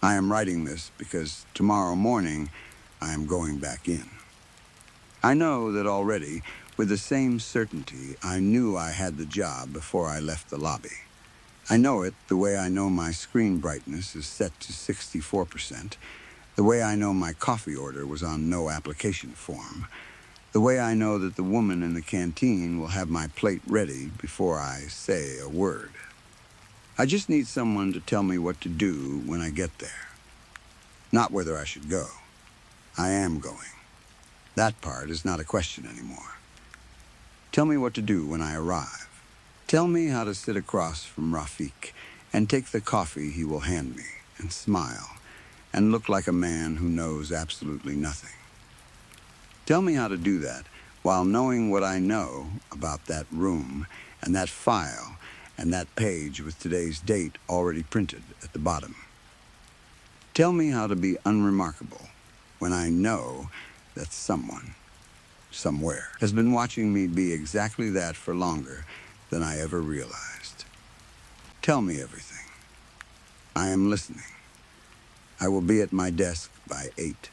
I am writing this because tomorrow morning I am going back in. I know that already, with the same certainty, I knew I had the job before I left the lobby. I know it the way I know my screen brightness is set to 64%, the way I know my coffee order was on no application form, the way I know that the woman in the canteen will have my plate ready before I say a word. I just need someone to tell me what to do when I get there. Not whether I should go. I am going. That part is not a question anymore. Tell me what to do when I arrive. Tell me how to sit across from Rafik and take the coffee he will hand me and smile and look like a man who knows absolutely nothing. Tell me how to do that while knowing what I know about that room and that file and that page with today's date already printed at the bottom. Tell me how to be unremarkable when I know that someone, somewhere, has been watching me be exactly that for longer than I ever realized. Tell me everything. I am listening. I will be at my desk by 8.